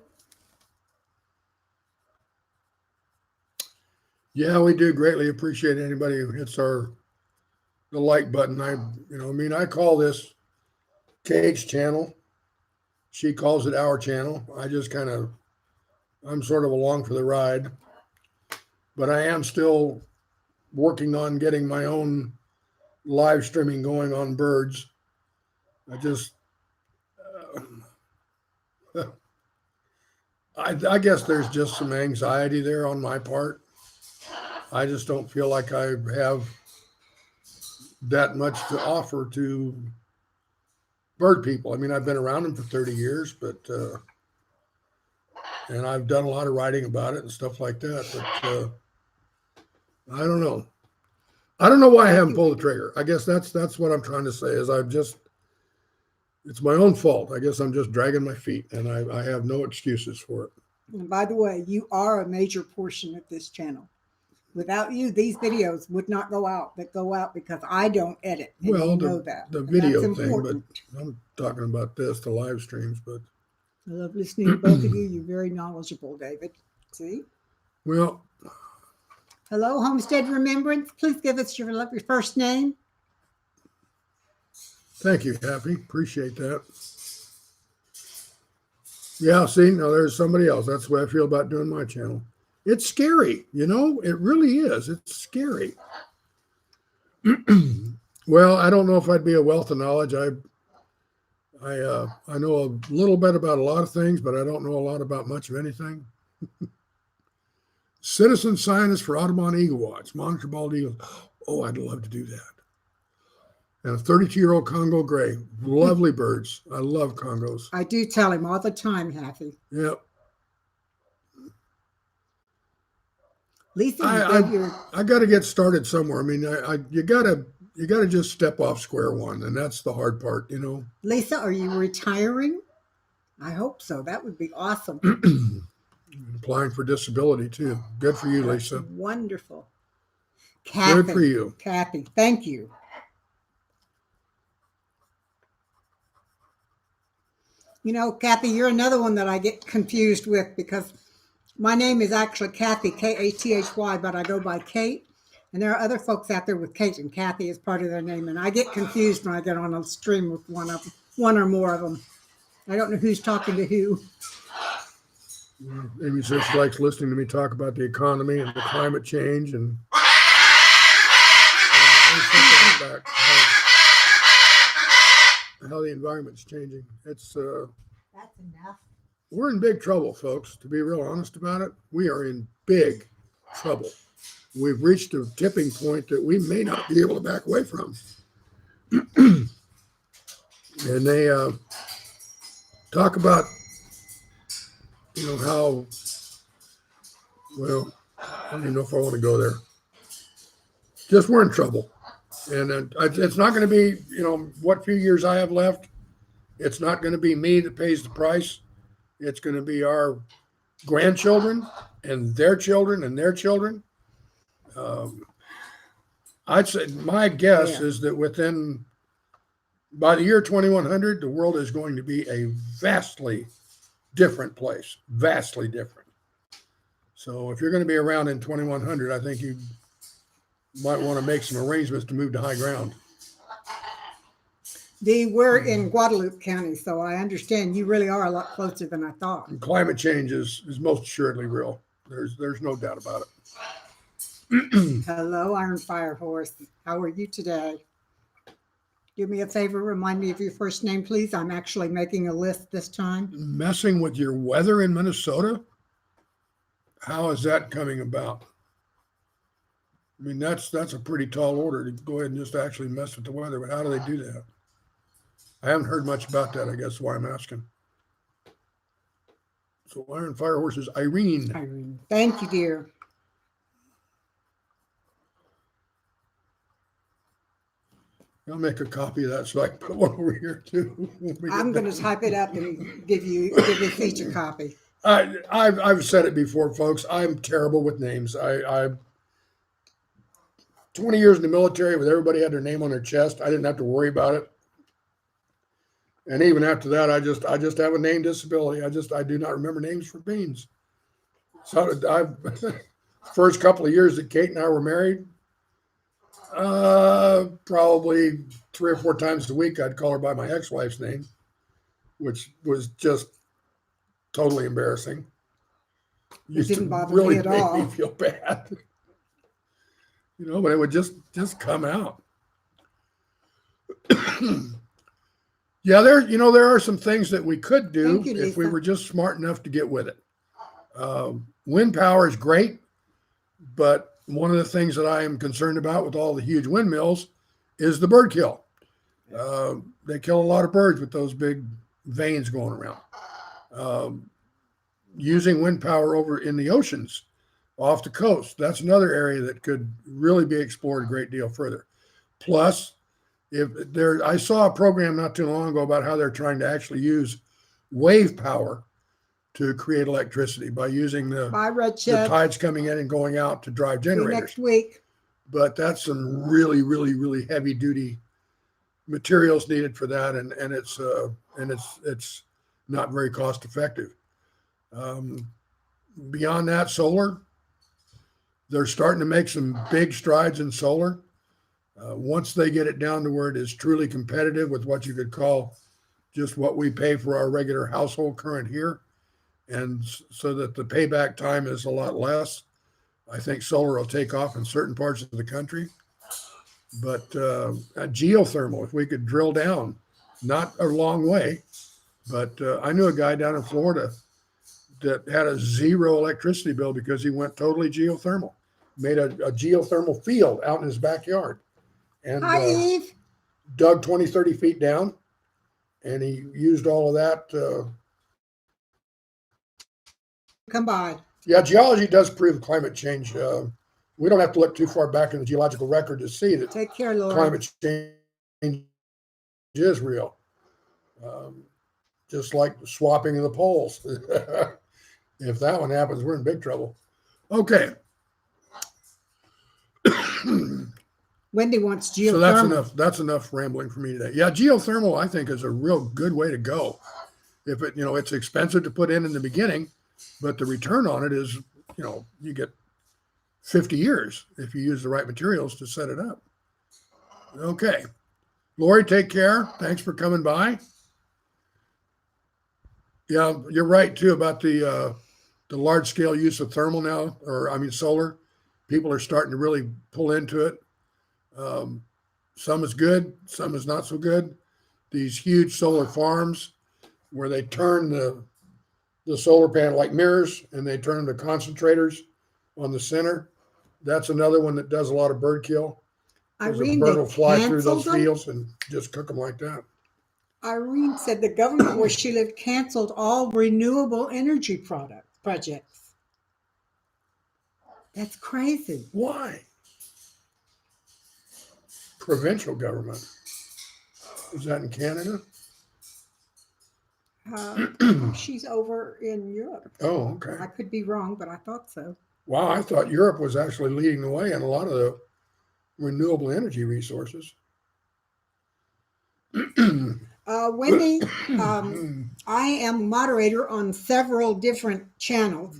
Yeah, we do greatly appreciate anybody who hits the like button. I call this Kate's channel. She calls it our channel. I'm sort of along for the ride, but I am still working on getting my own live streaming going on birds. I guess there's just some anxiety there on my part. I just don't feel like I have that much to offer to bird people. I mean, I've been around them for 30 years, and I've done a lot of writing about it and stuff like that. But I don't know. I don't know why I haven't pulled the trigger. I guess that's what I'm trying to say is it's my own fault. I guess I'm just dragging my feet, and I have no excuses for it. And by the way, you are a major portion of this channel. Without you, these videos would not go out. That go out because I don't edit. And well, you know that. The video thing, but I'm talking about the live streams. But I love listening to both of you. You're very knowledgeable, David. See? Well. Hello, Homestead Remembrance. Please give us your first name. Thank you, Happy. Appreciate that. Yeah, see, now there's somebody else. That's the way I feel about doing my channel. It's scary, it really is. It's scary. Well, I don't know if I'd be a wealth of knowledge. I know a little bit about a lot of things, but I don't know a lot about much of anything. Citizen scientist for Audubon Eagle Watch, monitor bald eagles. Oh, I'd love to do that. And a 32-year-old Congo gray. Lovely birds. I love Congos. I do tell him all the time, Happy. Yep. Lisa, I got to get started somewhere. I mean, you got to just step off square one, and that's the hard part, Lisa, are you retiring? I hope so. That would be awesome. Applying for disability too. Good for you, That's Lisa. Wonderful. Kathy, good for you. Kathy, thank you. Kathy, you're another one that I get confused with because my name is actually Kathy, K-A-T-H-Y, but I go by Kate. And there are other folks out there with Kate, and Kathy is part of their name. And I get confused when I get on a stream with one or more of them. I don't know who's talking to who. Amy says she likes listening to me talk about the economy and the climate change and how the environment's changing. It's That's enough. we're in big trouble, folks. To be real honest about it, we are in big trouble. We've reached a tipping point that we may not be able to back away from. And they talk about, how, well, I don't even know if I want to go there. Just we're in trouble. And it's not going to be, what few years I have left. It's not going to be me that pays the price. It's going to be our grandchildren and their children and their children. I'd say my guess is that by the year 2100, the world is going to be a vastly different place, vastly different. So if you're going to be around in 2100, I think you might want to make some arrangements to move to high ground. We're in Guadalupe County, so I understand you really are a lot closer than I thought. And climate change is most assuredly real. There's no doubt about it. Hello, Iron Fire Horse. How are you today? Do me a favor, remind me of your first name, please. I'm actually making a list this time. Messing with your weather in Minnesota? How is that coming about? I mean, that's a pretty tall order to go ahead and just actually mess with the weather, but how do they do that? I haven't heard much about that, I guess, why I'm asking. So Iron Fire Horse is Irene. Irene. Thank you, dear. I'll make a copy of that so I can put one over here too. I'm going to type it up and give you each a copy. I've said it before, folks. I'm terrible with names. I 20 years in the military with everybody had their name on their chest. I didn't have to worry about it. And even after that, I just have a name disability. I do not remember names for beans. So first couple of years that Kate and I were married, probably 3 or 4 times a week, I'd call her by my ex-wife's name, which was just totally embarrassing. It didn't bother me at all. Made me feel bad. But it would just come out. Yeah, there are some things that we could do if we were just smart enough to get with it. Wind power is great, but one of the things that I am concerned about with all the huge windmills is the bird kill. They kill a lot of birds with those big vanes going around. Using wind power over in the oceans off the coast, that's another area that could really be explored a great deal further. Plus, I saw a program not too long ago about how they're trying to actually use wave power to create electricity by using the tides coming in and going out to drive generators. Next week. But that's some really, really, really heavy duty materials needed for that, and it's not very cost effective. Beyond that, solar, they're starting to make some big strides in solar. Once they get it down to where it is truly competitive with what you could call just what we pay for our regular household current here, and so that the payback time is a lot less, I think solar will take off in certain parts of the country. But geothermal, if we could drill down, not a long way, but I knew a guy down in Florida that had a 0 electricity bill because he went totally geothermal, made a geothermal field out in his backyard. And Hi, Eve. Dug 20, 30 feet down, and he used all of that. Come by. Yeah, geology does prove climate change. We don't have to look too far back in the geological record to see that Take care, Laura. climate change is real. Just like the swapping of the poles. If that one happens, we're in big trouble. Okay. Wendy wants geothermal. So that's enough rambling for me today. Yeah, geothermal I think is a real good way to go. If it's expensive to put in the beginning, but the return on it is, you get 50 years if you use the right materials to set it up. Okay. Lori, take care. Thanks for coming by. Yeah, you're right too about the large scale use of thermal now, solar. People are starting to really pull into it. Some is good, some is not so good. These huge solar farms where they turn the solar panel like mirrors, and they turn them to concentrators on the center. That's another one that does a lot of bird kill. Because a Irene, bird they will fly through those canceled them. fields and just cook them like that. Irene said the government where she lived canceled all renewable energy projects. That's crazy. Why? Provincial government. Is that in Canada? She's over in Europe. Oh, okay. I could be wrong, but I thought so. Wow, I thought Europe was actually leading the way in a lot of the renewable energy resources. Wendy, I am moderator on several different channels,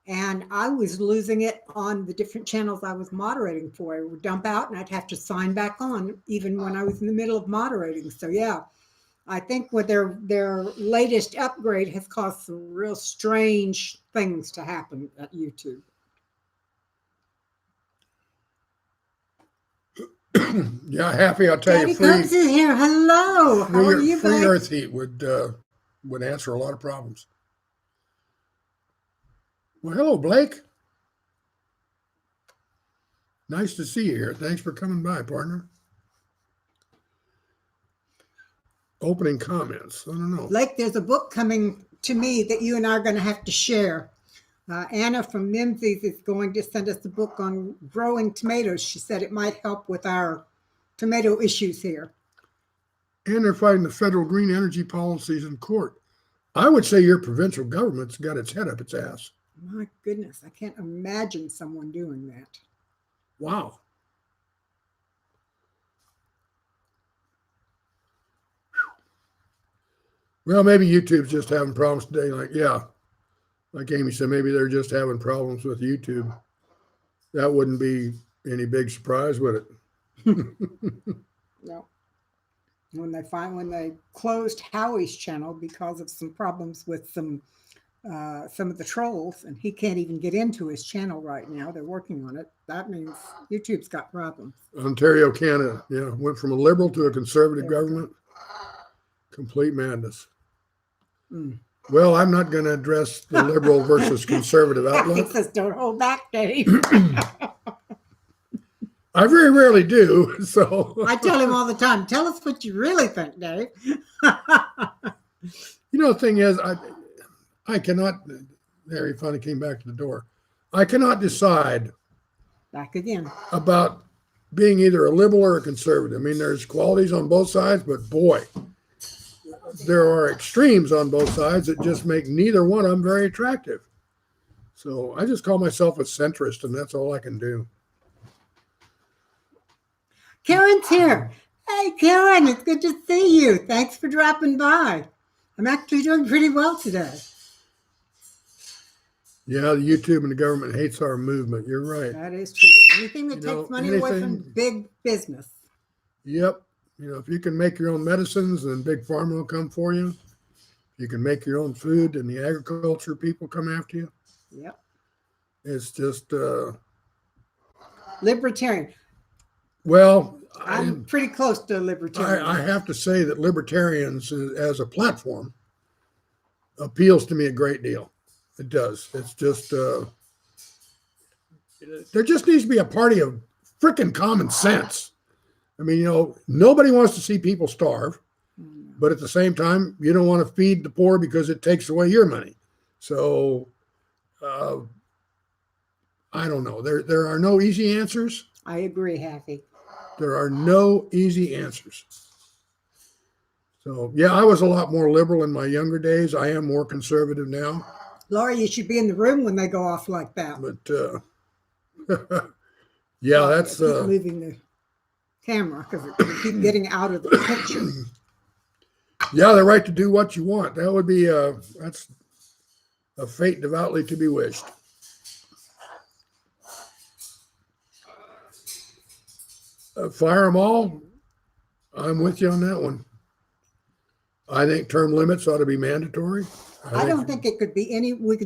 and I was losing it on the different channels I was moderating for. I would dump out, and I'd have to sign back on, even when I was in the middle of moderating. So yeah, I think with their latest upgrade has caused some real strange things to happen at YouTube. Yeah, happy. I'll tell Daddy you, free Cubs is here. Hello. How are you, free buddy? Earth heat would answer a lot of problems. Well, hello, Blake. Nice to see you here. Thanks for coming by, partner. Opening comments. I don't know. Blake, there's a book coming to me that you and I are going to have to share. Anna from Mimsy's is going to send us a book on growing tomatoes. She said it might help with our tomato issues here. And they're fighting the federal green energy policies in court. I would say your provincial government's got its head up its ass. My goodness, I can't imagine someone doing that. Wow. Well, maybe YouTube's just having problems today. Like Amy said, maybe they're just having problems with YouTube. That wouldn't be any big surprise, would it? No. When they closed Howie's channel because of some problems with some of the trolls, and he can't even get into his channel right now. They're working on it. That means YouTube's got problems. Ontario, Canada, yeah, went from a liberal to a conservative government. Complete madness. Mm. Well, I'm not going to address the liberal versus conservative He outlook. says, don't hold back, Dave. I very rarely do. So I tell him all the time, tell us what you really think, Dave. the thing is, I cannot. There, he finally came back to the door. I cannot decide Back again. about being either a liberal or a conservative. I mean, there's qualities on both sides, but boy, there are extremes on both sides that just make neither one of them very attractive. So I just call myself a centrist, and that's all I can do. Karen's here. Hey, Karen, it's good to see you. Thanks for dropping by. I'm actually doing pretty well today. Yeah, the YouTube and the government hates our movement. You're right. That is true. Anything that takes money away from big business. Yep. If you can make your own medicines, then Big Pharma will come for you. You can make your own food, and the agriculture people come after you. Yep. It's just Libertarian. Well, I'm pretty close to a libertarian. I have to say that libertarians as a platform appeals to me a great deal. It does. It's just there just needs to be a party of freaking common sense. I mean, nobody wants to see people starve, but at the same time, you don't want to feed the poor because it takes away your money. So I don't know. There are no easy answers. I agree, Happy. There are no easy answers. So, yeah, I was a lot more liberal in my younger days. I am more conservative now. Laura, you should be in the room when they go off like that. But, yeah, that's... Keep moving the camera because it keep getting out of the picture. Yeah, the right to do what you want. That would be that's a fate devoutly to be wished. Fire them all. I'm with you on that one. I think term limits ought to be mandatory. I don't think we could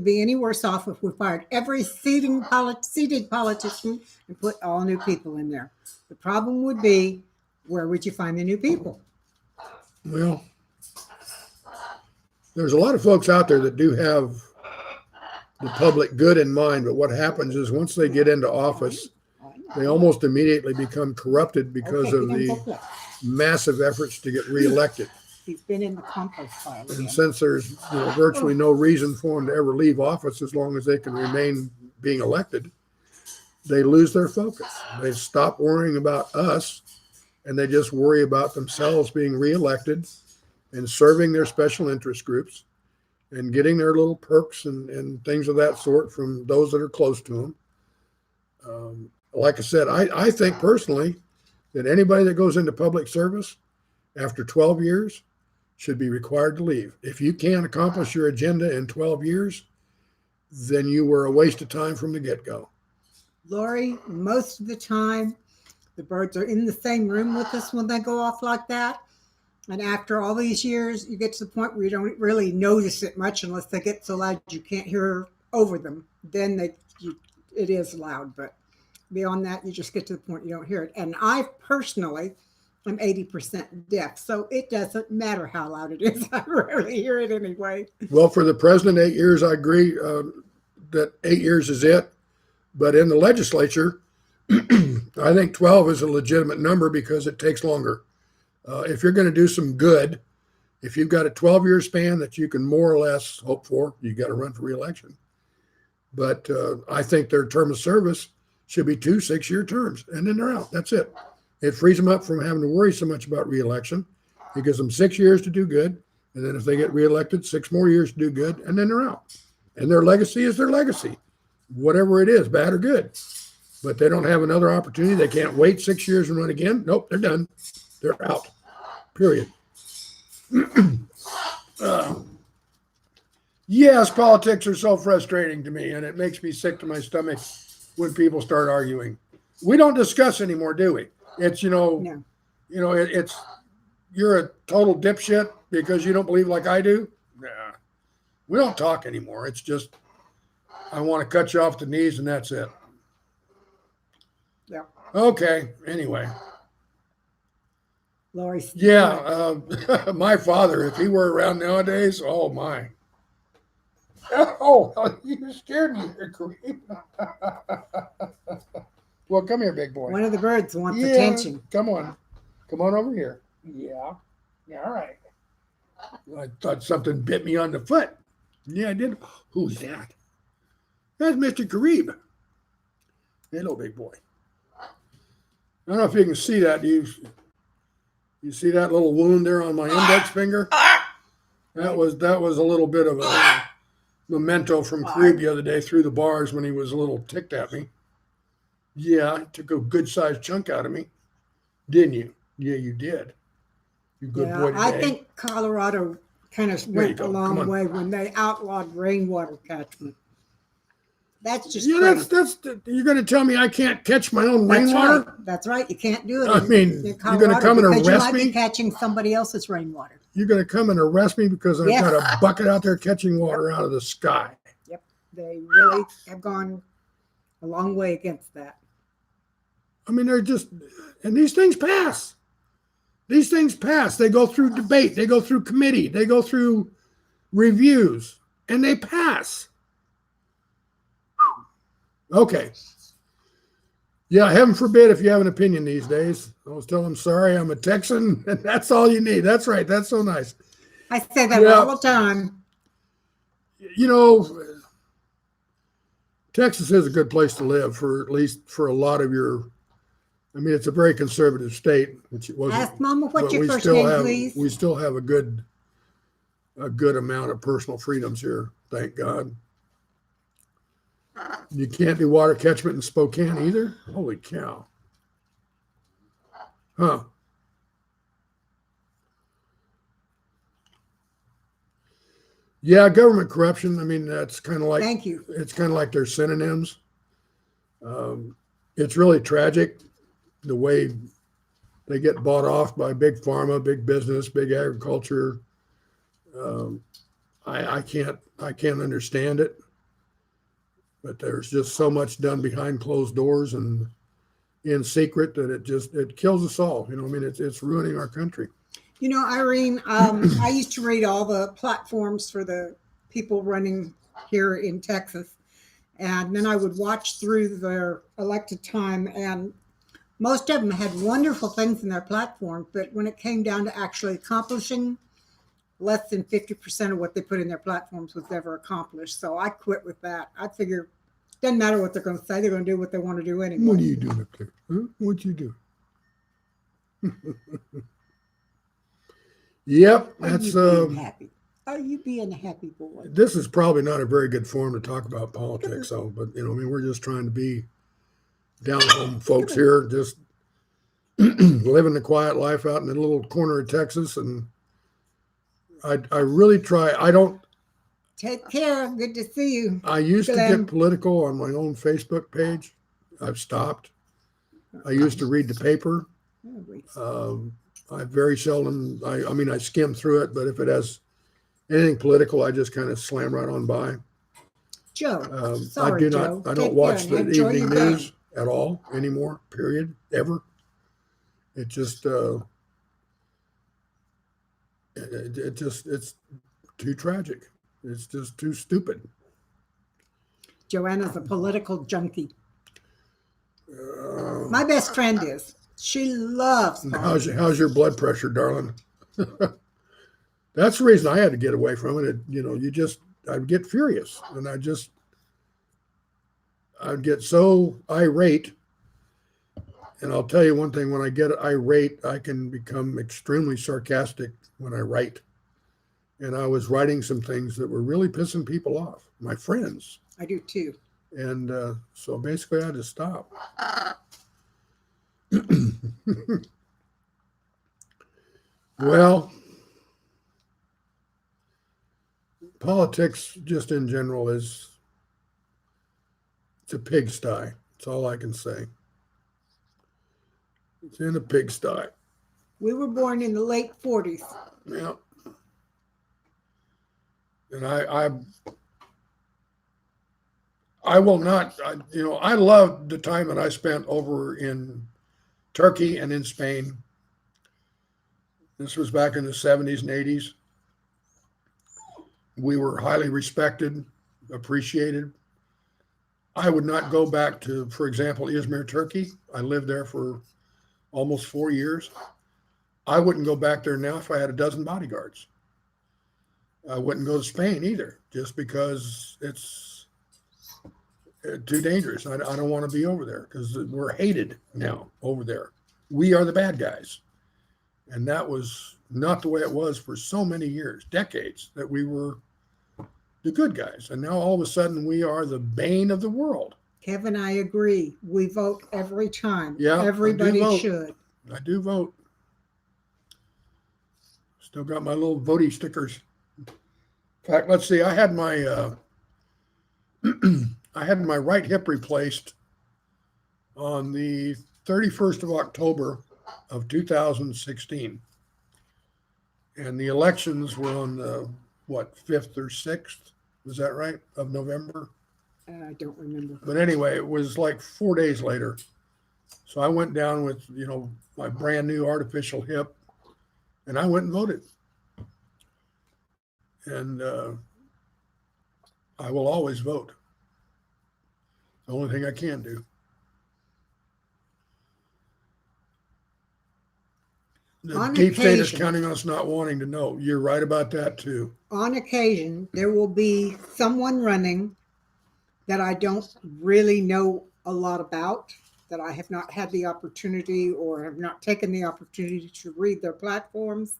be any worse off if we fired every seated politician and put all new people in there. The problem would be, where would you find the new people? Well, there's a lot of folks out there that do have the public good in mind, but what happens is once they get into office, they almost immediately become corrupted because Okay, of he done the both left. massive efforts to get reelected. He's been in the compost pile again. And since there's virtually no reason for them to ever leave office as long as they can remain being elected, they lose their focus. They stop worrying about us and they just worry about themselves being reelected and serving their special interest groups and getting their little perks and things of that sort from those that are close to them. Like I said, I think personally that anybody that goes into public service after 12 years should be required to leave. If you can't accomplish your agenda in 12 years, then you were a waste of time from the get-go. Lori, most of the time, the birds are in the same room with us when they go off like that. And after all these years, you get to the point where you don't really notice it much unless they get so loud you can't hear over them. Then it is loud, but beyond that, you just get to the point you don't hear it. And I personally am 80% deaf, so it doesn't matter how loud it is. I rarely hear it anyway. Well, for the president, 8 years, I agree that 8 years is it. But in the legislature, I think 12 is a legitimate number because it takes longer. If you're going to do some good, if you've got a 12-year span that you can more or less hope for, you got to run for re-election. But I think their term of service should be 2 6-year terms, and then they're out. That's it. It frees them up from having to worry so much about re-election. It gives them 6 years to do good, and then if they get re-elected, 6 more years to do good, and then they're out. And their legacy is their legacy, whatever it is, bad or good. But they don't have another opportunity. They can't wait 6 years and run again. Nope, they're done. They're out. Period. Yes, politics are so frustrating to me, and it makes me sick to my stomach when people start arguing. We don't discuss anymore, do we? It's No. It's you're a total dipshit because you don't believe like I do. Nah, we don't talk anymore. It's just I want to cut you off the knees, and that's it. Yeah. Okay. Anyway. Lori. Yeah, my father, if he were around nowadays, oh my. Oh, you scared me, Kareem. Well, come here, big boy. One of the birds wants Yeah, attention. Come on over here. Yeah, all right. I thought something bit me on the foot. Yeah, I did. Who's that? That's Mr. Kareem. Hello, big boy. I don't know if you can see that. You see that little wound there on my index finger? That was a little bit of a memento from Kareem the other day through the bars when he was a little ticked at me. Yeah, it took a good sized chunk out of me. Didn't you? Yeah, you did. You good boy today. I think Colorado kind of There you went go. a Come long on. way when they outlawed rainwater catchment. That's just Yeah, crazy. you're going to tell me I can't catch my own That's rainwater? right. That's right. You can't do it. I mean, you're gonna come and because you arrest might me? be catching somebody else's rainwater. You're going to come and arrest me because I've Yes. got a bucket out there catching water out of the sky. They really have gone a long way against that. I mean, and these things pass. These things pass. They go through debate. They go through committee. They go through reviews, and they pass. Okay. Yeah, heaven forbid if you have an opinion these days. I was telling them, sorry, I'm a Texan, and that's all you need. That's right. That's so nice. I say that Yeah. all the time. Texas is a good place to live at least for a lot of it's a very conservative state, which it wasn't. Ask Mama but what's your we first still name, have, please. We still have a good amount of personal freedoms here, thank God. You can't do water catchment in Spokane either? Holy cow. Huh. Yeah, government corruption. I mean, that's kind of like Thank you. it's kind of like their synonyms. It's really tragic the way they get bought off by big pharma, big business, big agriculture. I can't understand it, but there's just so much done behind closed doors and in secret that it kills us all. It's ruining our country. You know, Irene, I used to read all the platforms for the people running here in Texas. And then I would watch through their elected time, and most of them had wonderful things in their platform. But when it came down to actually accomplishing, less than 50% of what they put in their platforms was ever accomplished. So I quit with that. I figure it doesn't matter what they're going to say, they're going to do what they want to do anyway. What are you doing up there? Huh? What you do? Yep, Are that's you being happy? Are you being a happy boy? this is probably not a very good forum to talk about politics, so but I mean we're just trying to be down home folks here, just living the quiet life out in the little corner of Texas, and I really try. I don't. Take care. Good to see you. I used to Glenn. get political on my own Facebook page. I've stopped. I used to read the paper. I very seldom. I mean, I skim through it, but if it has anything political, I just kind of slam right on by. Joe, I sorry, do Joe. not. I Take don't care watch and the enjoy evening your news day. at all anymore. Period. Ever. It just. It's too tragic. It's just too stupid. Joanna's a political junkie. Uh, My best friend is. She loves politics. how's your blood pressure, darling? That's the reason I had to get away from it. I'd get furious, and I'd get so irate. And I'll tell you one thing: when I get irate, I can become extremely sarcastic when I write. And I was writing some things that were really pissing people off, my friends. I do too. And so basically, I had to stop. Well, politics just in general it's a pigsty. That's all I can say. It's in a pigsty. We were born in the late 40s. Yeah. And I will not, I love the time that I spent over in Turkey and in Spain. This was back in the 70s and 80s. We were highly respected, appreciated. I would not go back to, for example, Izmir, Turkey. I lived there for almost 4 years. I wouldn't go back there now if I had a dozen bodyguards. I wouldn't go to Spain either, just because it's too dangerous. I don't want to be over there because we're hated now over there. We are the bad guys. And that was not the way it was for so many years, decades, that we were the good guys. And now all of a sudden we are the bane of the world. Kevin, I agree. We vote every time. Yeah, everybody I do vote. should. I do vote. Still got my little votey stickers. In fact, let's see. I had my my right hip replaced on the 31st of October of 2016, and the elections were on the 5th or 6th? Was that right? Of November? I don't remember. But anyway, it was like 4 days later. So I went down with my brand new artificial hip, and I went and voted. And I will always vote. The only thing I can do. The On deep state is occasion. counting on us not wanting to know. You're right about that too. On occasion, there will be someone running that I don't really know a lot about, that I have not had the opportunity or have not taken the opportunity to read their platforms.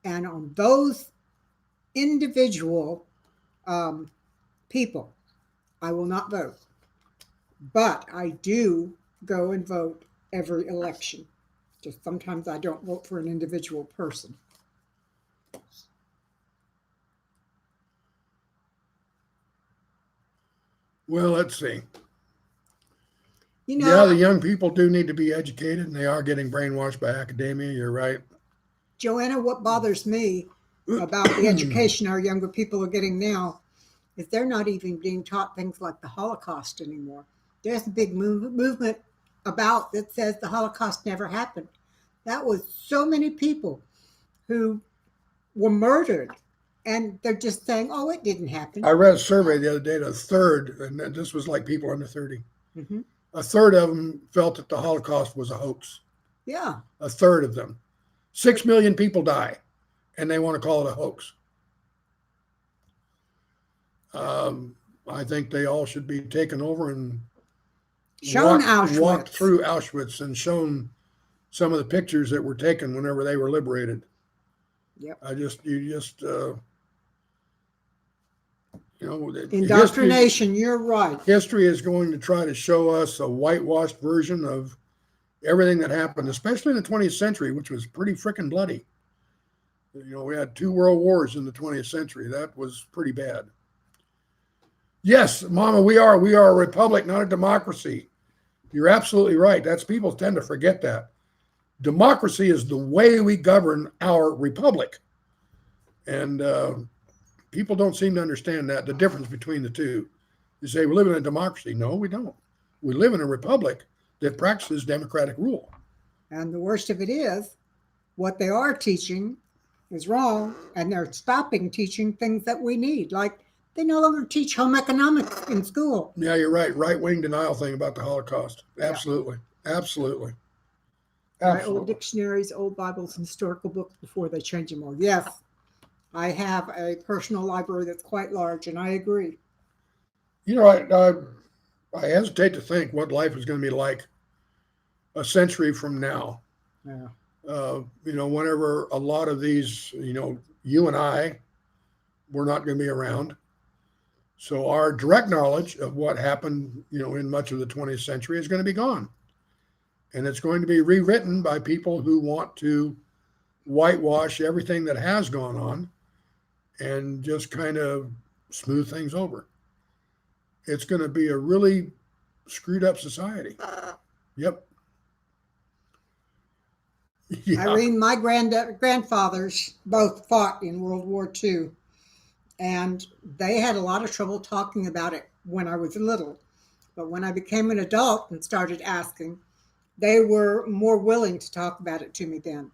And on those individual people, I will not vote. But I do go and vote every election. Just sometimes I don't vote for an individual person. Well, let's see. You know, Yeah, the young people do need to be educated, and they are getting brainwashed by academia. You're right. Joanna, what bothers me about the education our younger people are getting now is they're not even being taught things like the Holocaust anymore. There's a big movement about that says the Holocaust never happened. That was so many people. who were murdered. And they're just saying, oh, it didn't happen. I read a survey the other day that a third, and this was like people under 30, Hmm. a third of them felt that the Holocaust was a hoax. Yeah. A third of them. 6 million people die, and they want to call it a hoax. I think they all should be taken over and Shown Auschwitz. walked through Auschwitz and shown some of the pictures that were taken whenever they were liberated. Yep. Indoctrination, you're right. History is going to try to show us a whitewashed version of everything that happened, especially in the 20th century, which was pretty freaking bloody. We had 2 world wars in the 20th century. That was pretty bad. Yes, Mama, we are a republic, not a democracy. You're absolutely right. People tend to forget that. Democracy is the way we govern our republic. And people don't seem to understand the difference between the two. You say, we live in a democracy. No, we don't. We live in a republic that practices democratic rule. And the worst of it is, what they are teaching is wrong, and they're stopping teaching things that we need. Like, they no longer teach home economics in school. Yeah, you're right. Right-wing denial thing about the Holocaust. Absolutely. Yeah. Absolutely. My old dictionaries, old Bibles, and historical books before they change them all. Yes, I have a personal library that's quite large, and I agree. I hesitate to think what life is going to be like a century from now. Yeah. Whenever a lot of these, you and I, we're not going to be around. So our direct knowledge of what happened, in much of the 20th century is going to be gone. And it's going to be rewritten by people who want to whitewash everything that has gone on and just kind of smooth things over. It's going to be a really screwed up society. Yep. Yeah. Irene, my grandfathers both fought in World War II, and they had a lot of trouble talking about it when I was little. But when I became an adult and started asking, they were more willing to talk about it to me then.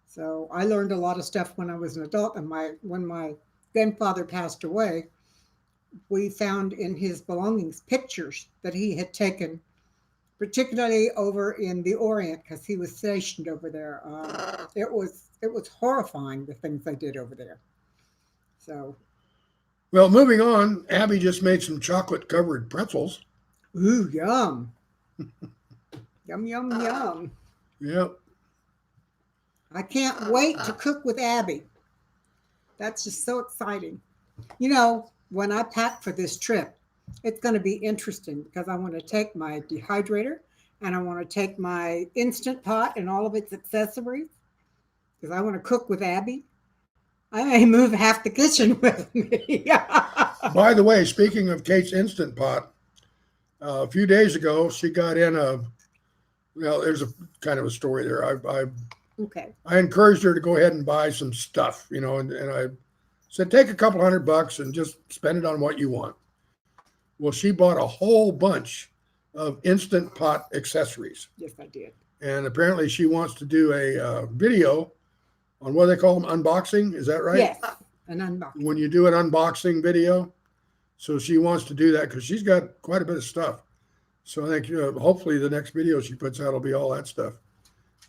So I learned a lot of stuff when I was an adult. And when my grandfather passed away, we found in his belongings pictures that he had taken, particularly over in the Orient, because he was stationed over there. It was horrifying, the things they did over there. So, well, moving on, Abby just made some chocolate-covered pretzels. Ooh, yum. Yum, yum, yum. Yep. I can't wait to cook with Abby. That's just so exciting. When I pack for this trip, it's going to be interesting because I want to take my dehydrator and I want to take my Instant Pot and all of its accessories because I want to cook with Abby. I may move half the kitchen with me. By the way, speaking of Kate's Instant Pot, a few days ago, she got in there's a kind of a story there. Okay. I encouraged her to go ahead and buy some stuff, and I said, take a couple $100 and just spend it on what you want. Well, she bought a whole bunch of Instant Pot accessories. Yes, I did. And apparently she wants to do a video on what they call them, unboxing. Is that right? Yes, an unboxing. When you do an unboxing video. So she wants to do that because she's got quite a bit of stuff. So I think hopefully the next video she puts out will be all that stuff.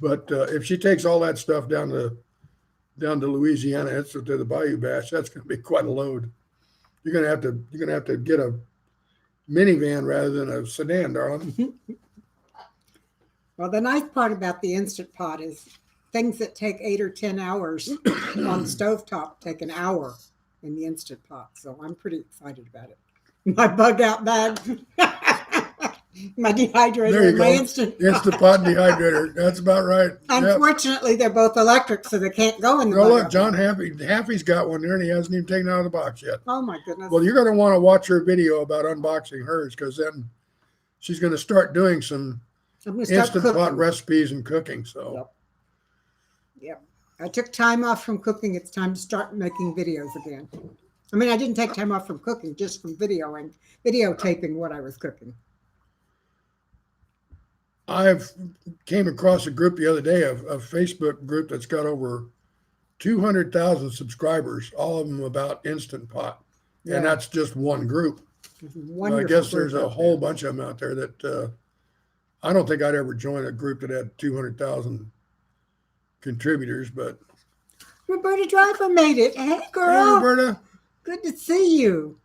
But if she takes all that stuff down to Louisiana, it's to the Bayou Bash, that's going to be quite a load. You're going to have to get a minivan rather than a sedan, darling. Well, the nice part about the Instant Pot is things that take 8 or 10 hours on the stovetop take an hour in the Instant Pot. So I'm pretty excited about it. My bug out bag, my dehydrator, and my Instant Pot dehydrator. That's about right. Unfortunately, They're both electric, so they can't go in the bug. Look, John Haffey's got one there, and he hasn't even taken it out of the box yet. Oh, my goodness. Well, you're going to want to watch her video about unboxing hers because then she's going to start doing some Instant Pot recipes and cooking. So, Yep. I took time off from cooking. It's time to start making videos again. I mean, I didn't take time off from cooking, just from videotaping what I was cooking. I came across a group the other day, a Facebook group that's got over 200,000 subscribers, all of them about Instant Pot. Yeah. And that's just one group. There's a I wonderful guess there's group a out whole there. bunch of them out there that I don't think I'd ever join a group that had 200,000 contributors, but Roberta Driver made it. Hey, hey, girl. Roberta, Good to see you.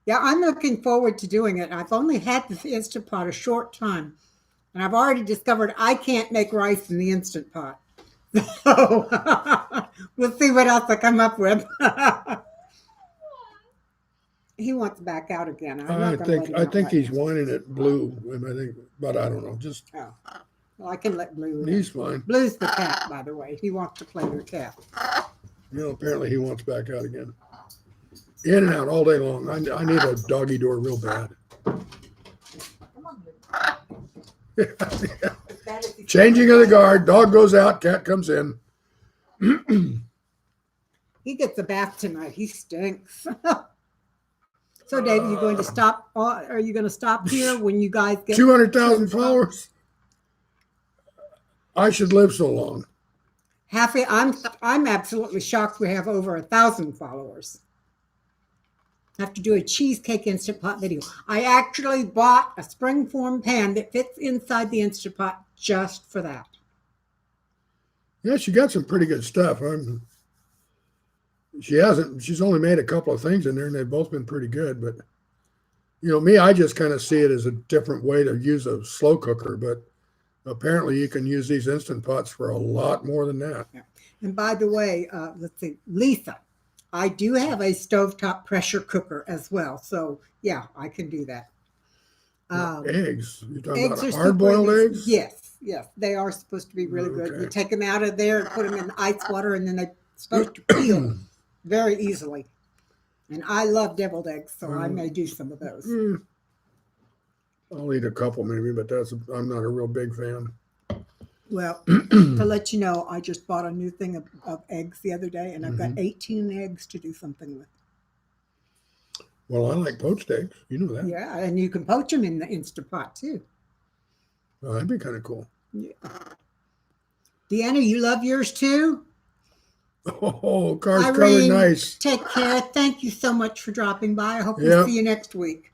Yeah, I'm looking forward to doing it. I've only had this Instant Pot a short time, and I've already discovered I can't make rice in the Instant Pot. So we'll see what else I come up with. He wants back out again. I'm not going to let him I out think right he's now. whining at Blue, and I think, but I don't know. Just Oh, well, I can let Blue in. he's fine. Blue's the cat, by the way. He wants to play your cat. Apparently he wants back out again. In and out all day long. I need a doggy door real bad. Changing of the guard. Dog goes out. Cat comes in. He gets a bath tonight. He stinks. So, Dave, are you going to stop? Are you going to stop here when you guys get 200,000 followers. I should live so long. Happy? I'm absolutely shocked. We have over 1,000 followers. I have to do a cheesecake Instant Pot video. I actually bought a springform pan that fits inside the Instant Pot just for that. Yeah, she got some pretty good stuff. She's only made a couple of things in there, and they've both been pretty good. But, me, I just kind of see it as a different way to use a slow cooker. But apparently you can use these Instant Pots for a lot more than that. Yeah. And by the way, let's see, Lisa, I do have a stovetop pressure cooker as well. So, yeah, I can do that. Eggs. You're talking Eggs about are hard-boiled super easy. eggs? Yes. They are supposed to be really good. You Okay. take them out of there and put them in ice water, and then they're supposed to peel very easily. And I love deviled eggs, so I may do some of those. I'll eat a couple maybe, but I'm not a real big fan. Well, to let you know, I just bought a new thing of eggs the other day, and I've got 18 eggs to do something with. Well, I like poached eggs. You know that. Yeah, and you can poach them in the Instant Pot, too. Well, that'd be kind of cool. Yeah. Deanna, you love yours, too? Oh, car's covered Irene, nice. take care. Thank you so much for dropping by. I hope we Yep. see you next week.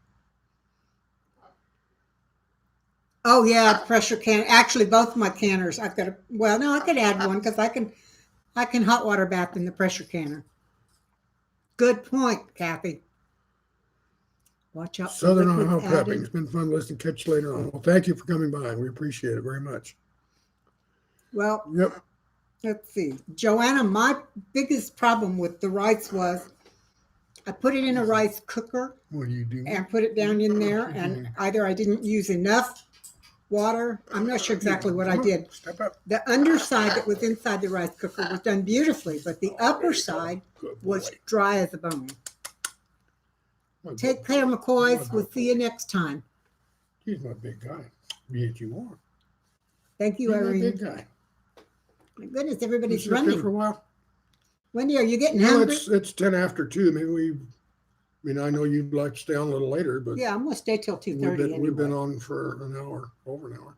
Oh yeah, pressure can. Actually, both of my canners. I could add one because I can hot water bath in the pressure canner. Good point, Kathy. Watch out for Southern liquids Ohio Prepping. added. It's been fun listening. Catch you later on. Well, thank you for coming by. We appreciate it very much. Well, Yep. let's see. Joanna, my biggest problem with the rice was I put it in a rice cooker What do you do? and put it down in there, and either I didn't use enough water. I'm not sure exactly what I did. Step up. The underside that was inside the rice cooker was done beautifully, but the upper side Good was boy. dry as a bone. My Take boy. care, McCoys. We'll see you next time. He's my big guy. Yes, you are. Thank you, He's my Irene. big guy. My goodness, You everybody's sit there for a running. while. Wendy, are you getting Well, hungry? it's 10 after 2. Maybe I know you'd like to stay on a little later, but Yeah, I'm gonna stay till 2:30 we've been anyway. on for an hour, over an hour.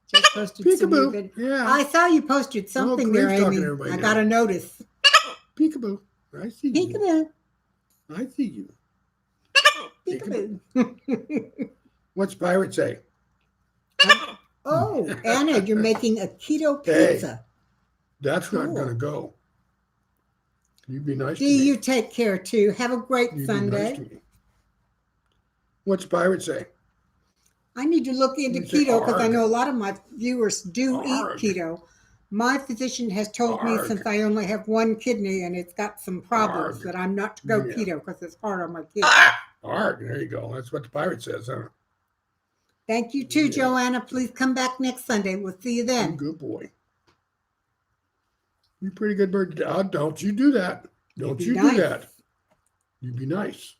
Just posted some new Peekaboo. vid- Yeah. I saw you posted something there, Craig's talking Amy. to everybody I now. got a notice. Peekaboo. I see you. Peekaboo. I see you. Peekaboo. What's pirate say? Oh, Anna, you're making a keto Hey. pizza. That's not Cool. going to go. You be nice Dee, to me. you take care too. Have a great You be Sunday. nice to me. What's pirate say? I need to look into You say keto because I arg. know a lot of my viewers do Arg. eat keto. My physician has told me Arg. since I only have one kidney and it's got some problems Arg. that I'm not to go Yeah. keto because it's hard on my kidney. Arg. There you go. That's what the pirate says, huh? Thank you too, Yeah. Joanna. Please come back next Sunday. We'll see you You then. good boy. You pretty good bird. Don't you do that. Don't Be you nice. do that. You be nice.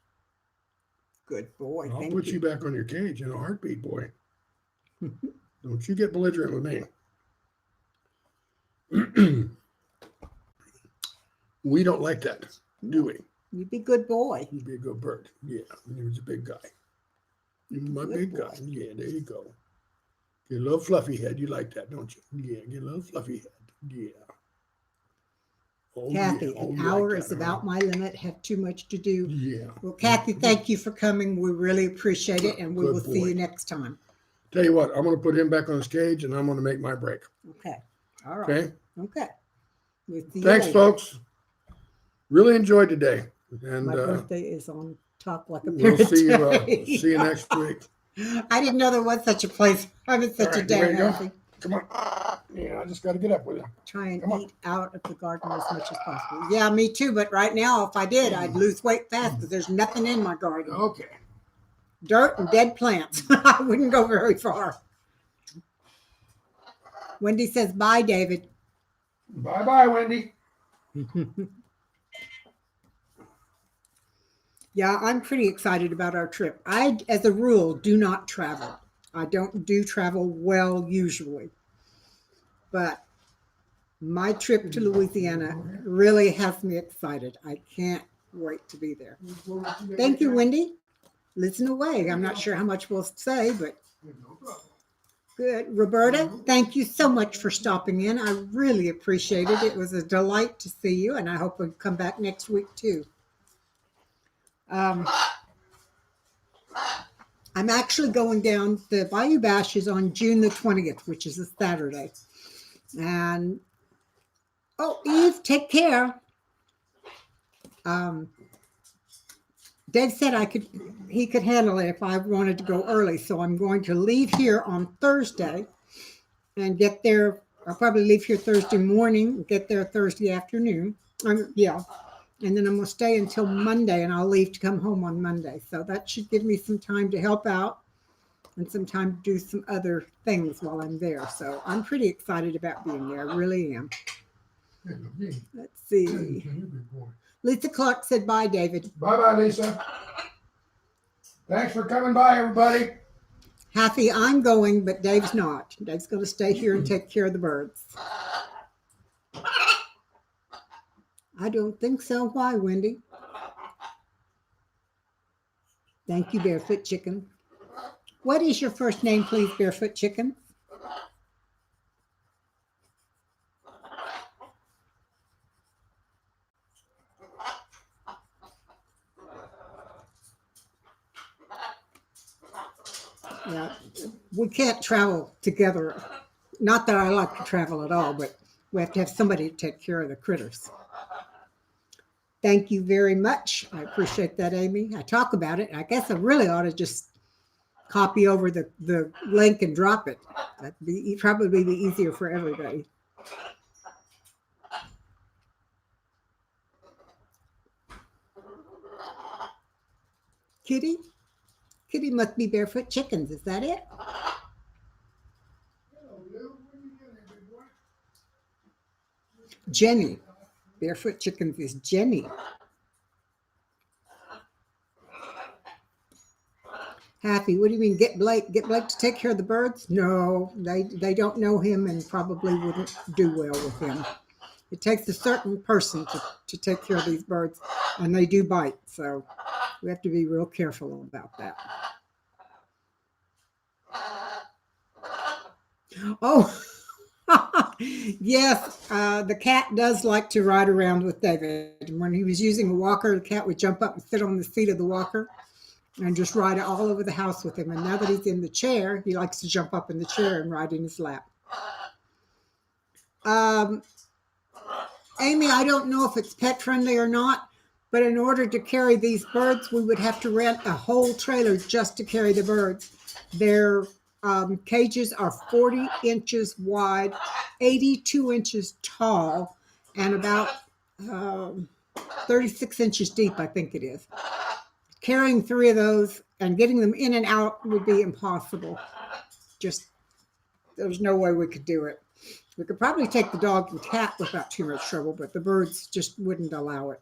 Good boy. I'll Thank put you. you back on your cage in a heartbeat, boy. Don't you get belligerent with me. We don't like that, do we? You be good boy. You be a good bird. Yeah, he was a big guy. You my Good big boy. guy. Yeah, there you go. Get a little fluffy head. You like that, don't you? Yeah, get a little fluffy head. Yeah. Oh, Kathy, yeah. Oh, an yeah, hour is Kathy. about my limit. Have too much to do. Yeah. Well, Kathy, thank you for coming. We really appreciate it, and we Good will see boy. you next time. Tell you what, I'm going to put him back on his cage and I'm going to make my break. Okay. All right. Okay. Okay. We'll see you Thanks, later. folks. Really enjoyed today. And My birthday is on Talk Like a we'll see Parrot. you next week. I didn't know there was such a place. I'm in such All a right, you ready day, to go? Kathy. Come on. Yeah, I just got to get up with you. Try and Come on. eat out of the garden as much as possible. Yeah, me too. But right now, if I did, I'd lose weight fast because there's nothing in my garden. Okay. Dirt and dead plants. I wouldn't go very far. Wendy says, bye, David. Bye-bye, Wendy. Yeah, I'm pretty excited about our trip. I, as a rule, do not travel. I don't do travel well usually. But my trip to Louisiana really has me excited. I can't wait to be there. Thank you, Wendy. Listen away. I'm not sure how much we'll say, but good. Roberta, thank you so much for stopping in. I really appreciate it. It was a delight to see you, and I hope you'll come back next week too. I'm actually going down. The Bayou Bash is on June the 20th, which is a Saturday. And, oh, Eve, take care. Dave said he could handle it if I wanted to go early. So I'm going to leave here on Thursday and get there. I'll probably leave here Thursday morning, get there Thursday afternoon. Yeah. And then I'm going to stay until Monday, and I'll leave to come home on Monday. So that should give me some time to help out and some time to do some other things while I'm there. So I'm pretty excited about being there. I really am. Let's see. Lisa Clark said bye, David. Bye-bye, Lisa. Thanks for coming by, everybody. Happy, I'm going, but Dave's not. Dave's going to stay here and take care of the birds. I don't think so. Why, Wendy? Thank you, Barefoot Chicken. What is your first name, please, Barefoot Chicken? Yeah, we can't travel together. Not that I like to travel at all, but we have to have somebody to take care of the critters. Thank you very much. I appreciate that, Amy. I talk about it. I guess I really ought to just copy over the link and drop it. That'd probably be easier for everybody. Kitty? Kitty must be Barefoot Chickens. Is that it? Jenny. Barefoot Chickens is Jenny. Happy, what do you mean get Blake? Get Blake to take care of the birds? No, they don't know him and probably wouldn't do well with him. It takes a certain person to take care of these birds, and they do bite. So we have to be real careful about that. Oh, yes, the cat does like to ride around with David. When he was using a walker, the cat would jump up and sit on the seat of the walker and just ride all over the house with him. And now that he's in the chair, he likes to jump up in the chair and ride in his lap. Amy, I don't know if it's pet friendly or not, but in order to carry these birds, we would have to rent a whole trailer just to carry the birds. Their cages are 40 inches wide, 82 inches tall, and about 36 inches deep, I think it is. Carrying 3 of those and getting them in and out would be impossible. Just, there's no way we could do it. We could probably take the dog and cat without too much trouble, but the birds just wouldn't allow it.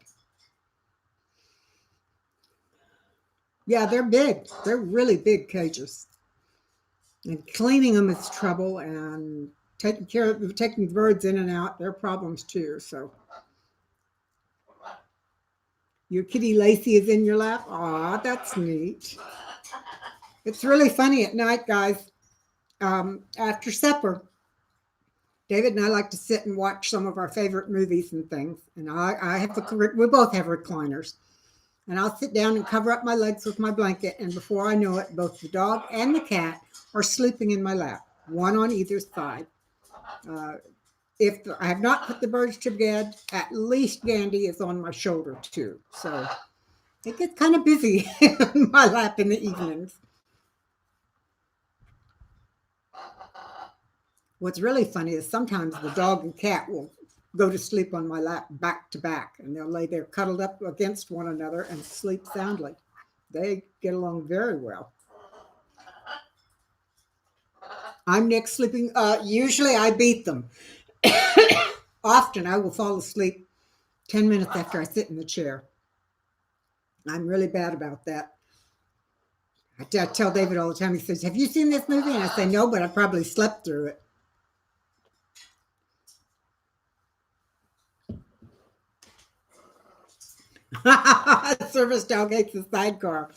Yeah, they're big. They're really big cages. And cleaning them is trouble, and taking the birds in and out, they're problems too. So your kitty Lacey is in your lap. Aw, that's neat. It's really funny at night, guys. After supper, David and I like to sit and watch some of our favorite movies and things. And I have we both have recliners. And I'll sit down and cover up my legs with my blanket. And before I know it, both the dog and the cat are sleeping in my lap, one on either side. If I have not put the birds to bed, at least Gandy is on my shoulder too. So it gets kind of busy in my lap in the evenings. What's really funny is sometimes the dog and cat will go to sleep on my lap back to back, and they'll lay there cuddled up against one another and sleep soundly. They get along very well. I'm next sleeping. Usually I beat them. Often I will fall asleep 10 minutes after I sit in the chair. I'm really bad about that. I tell David all the time, he says, have you seen this movie? And I say, no, but I probably slept through it. Service dog hates the sidecar.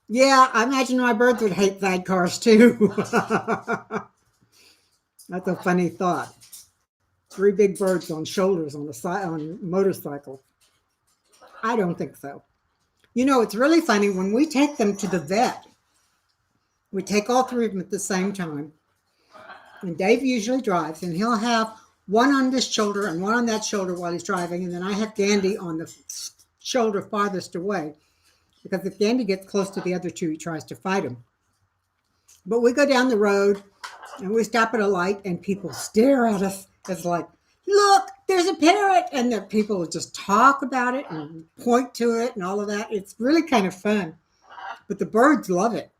Yeah, I imagine my birds would hate sidecars too. That's a funny thought. 3 big birds on shoulders on a motorcycle. I don't think so. You know, it's really funny when we take them to the vet. We take all 3 of them at the same time. And Dave usually drives, and he'll have one on this shoulder and one on that shoulder while he's driving. And then I have Gandy on the shoulder farthest away, because if Gandy gets close to the other 2, he tries to fight him. But we go down the road and we stop at a light and people stare at us. It's like, look, there's a parrot. And the people will just talk about it and point to it and all of that. It's really kind of fun. But the birds love it.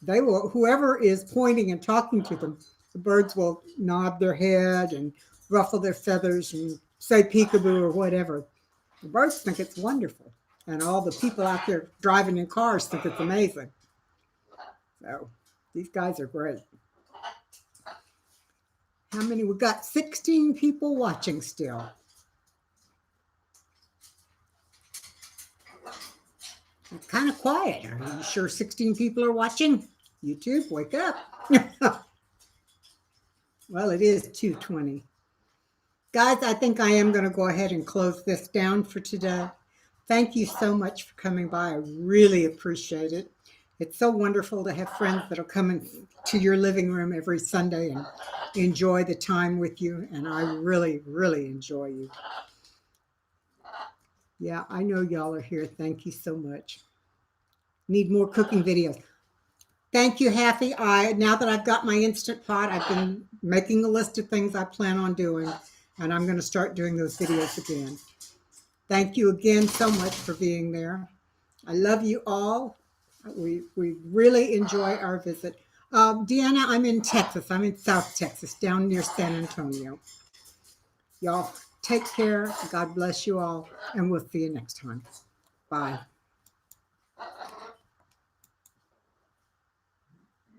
They will, whoever is pointing and talking to them, the birds will nod their head and ruffle their feathers and say peekaboo or whatever. The birds think it's wonderful. And all the people out there driving in cars think it's amazing. So these guys are great. How many? We've got 16 people watching still. It's kind of quiet. Are you sure 16 people are watching? YouTube, wake up. Well, it is 2:20. Guys, I think I am going to go ahead and close this down for today. Thank you so much for coming by. I really appreciate it. It's so wonderful to have friends that'll come into your living room every Sunday and enjoy the time with you. And I really, really enjoy you. Yeah, I know y'all are here. Thank you so much. Need more cooking videos. Thank you, Happy. Now that I've got my Instant Pot, I've been making a list of things I plan on doing, and I'm going to start doing those videos again. Thank you again so much for being there. I love you all. We really enjoy our visit. Deanna, I'm in Texas. I'm in South Texas, down near San Antonio. Y'all take care. God bless you all, and we'll see you next time. Bye.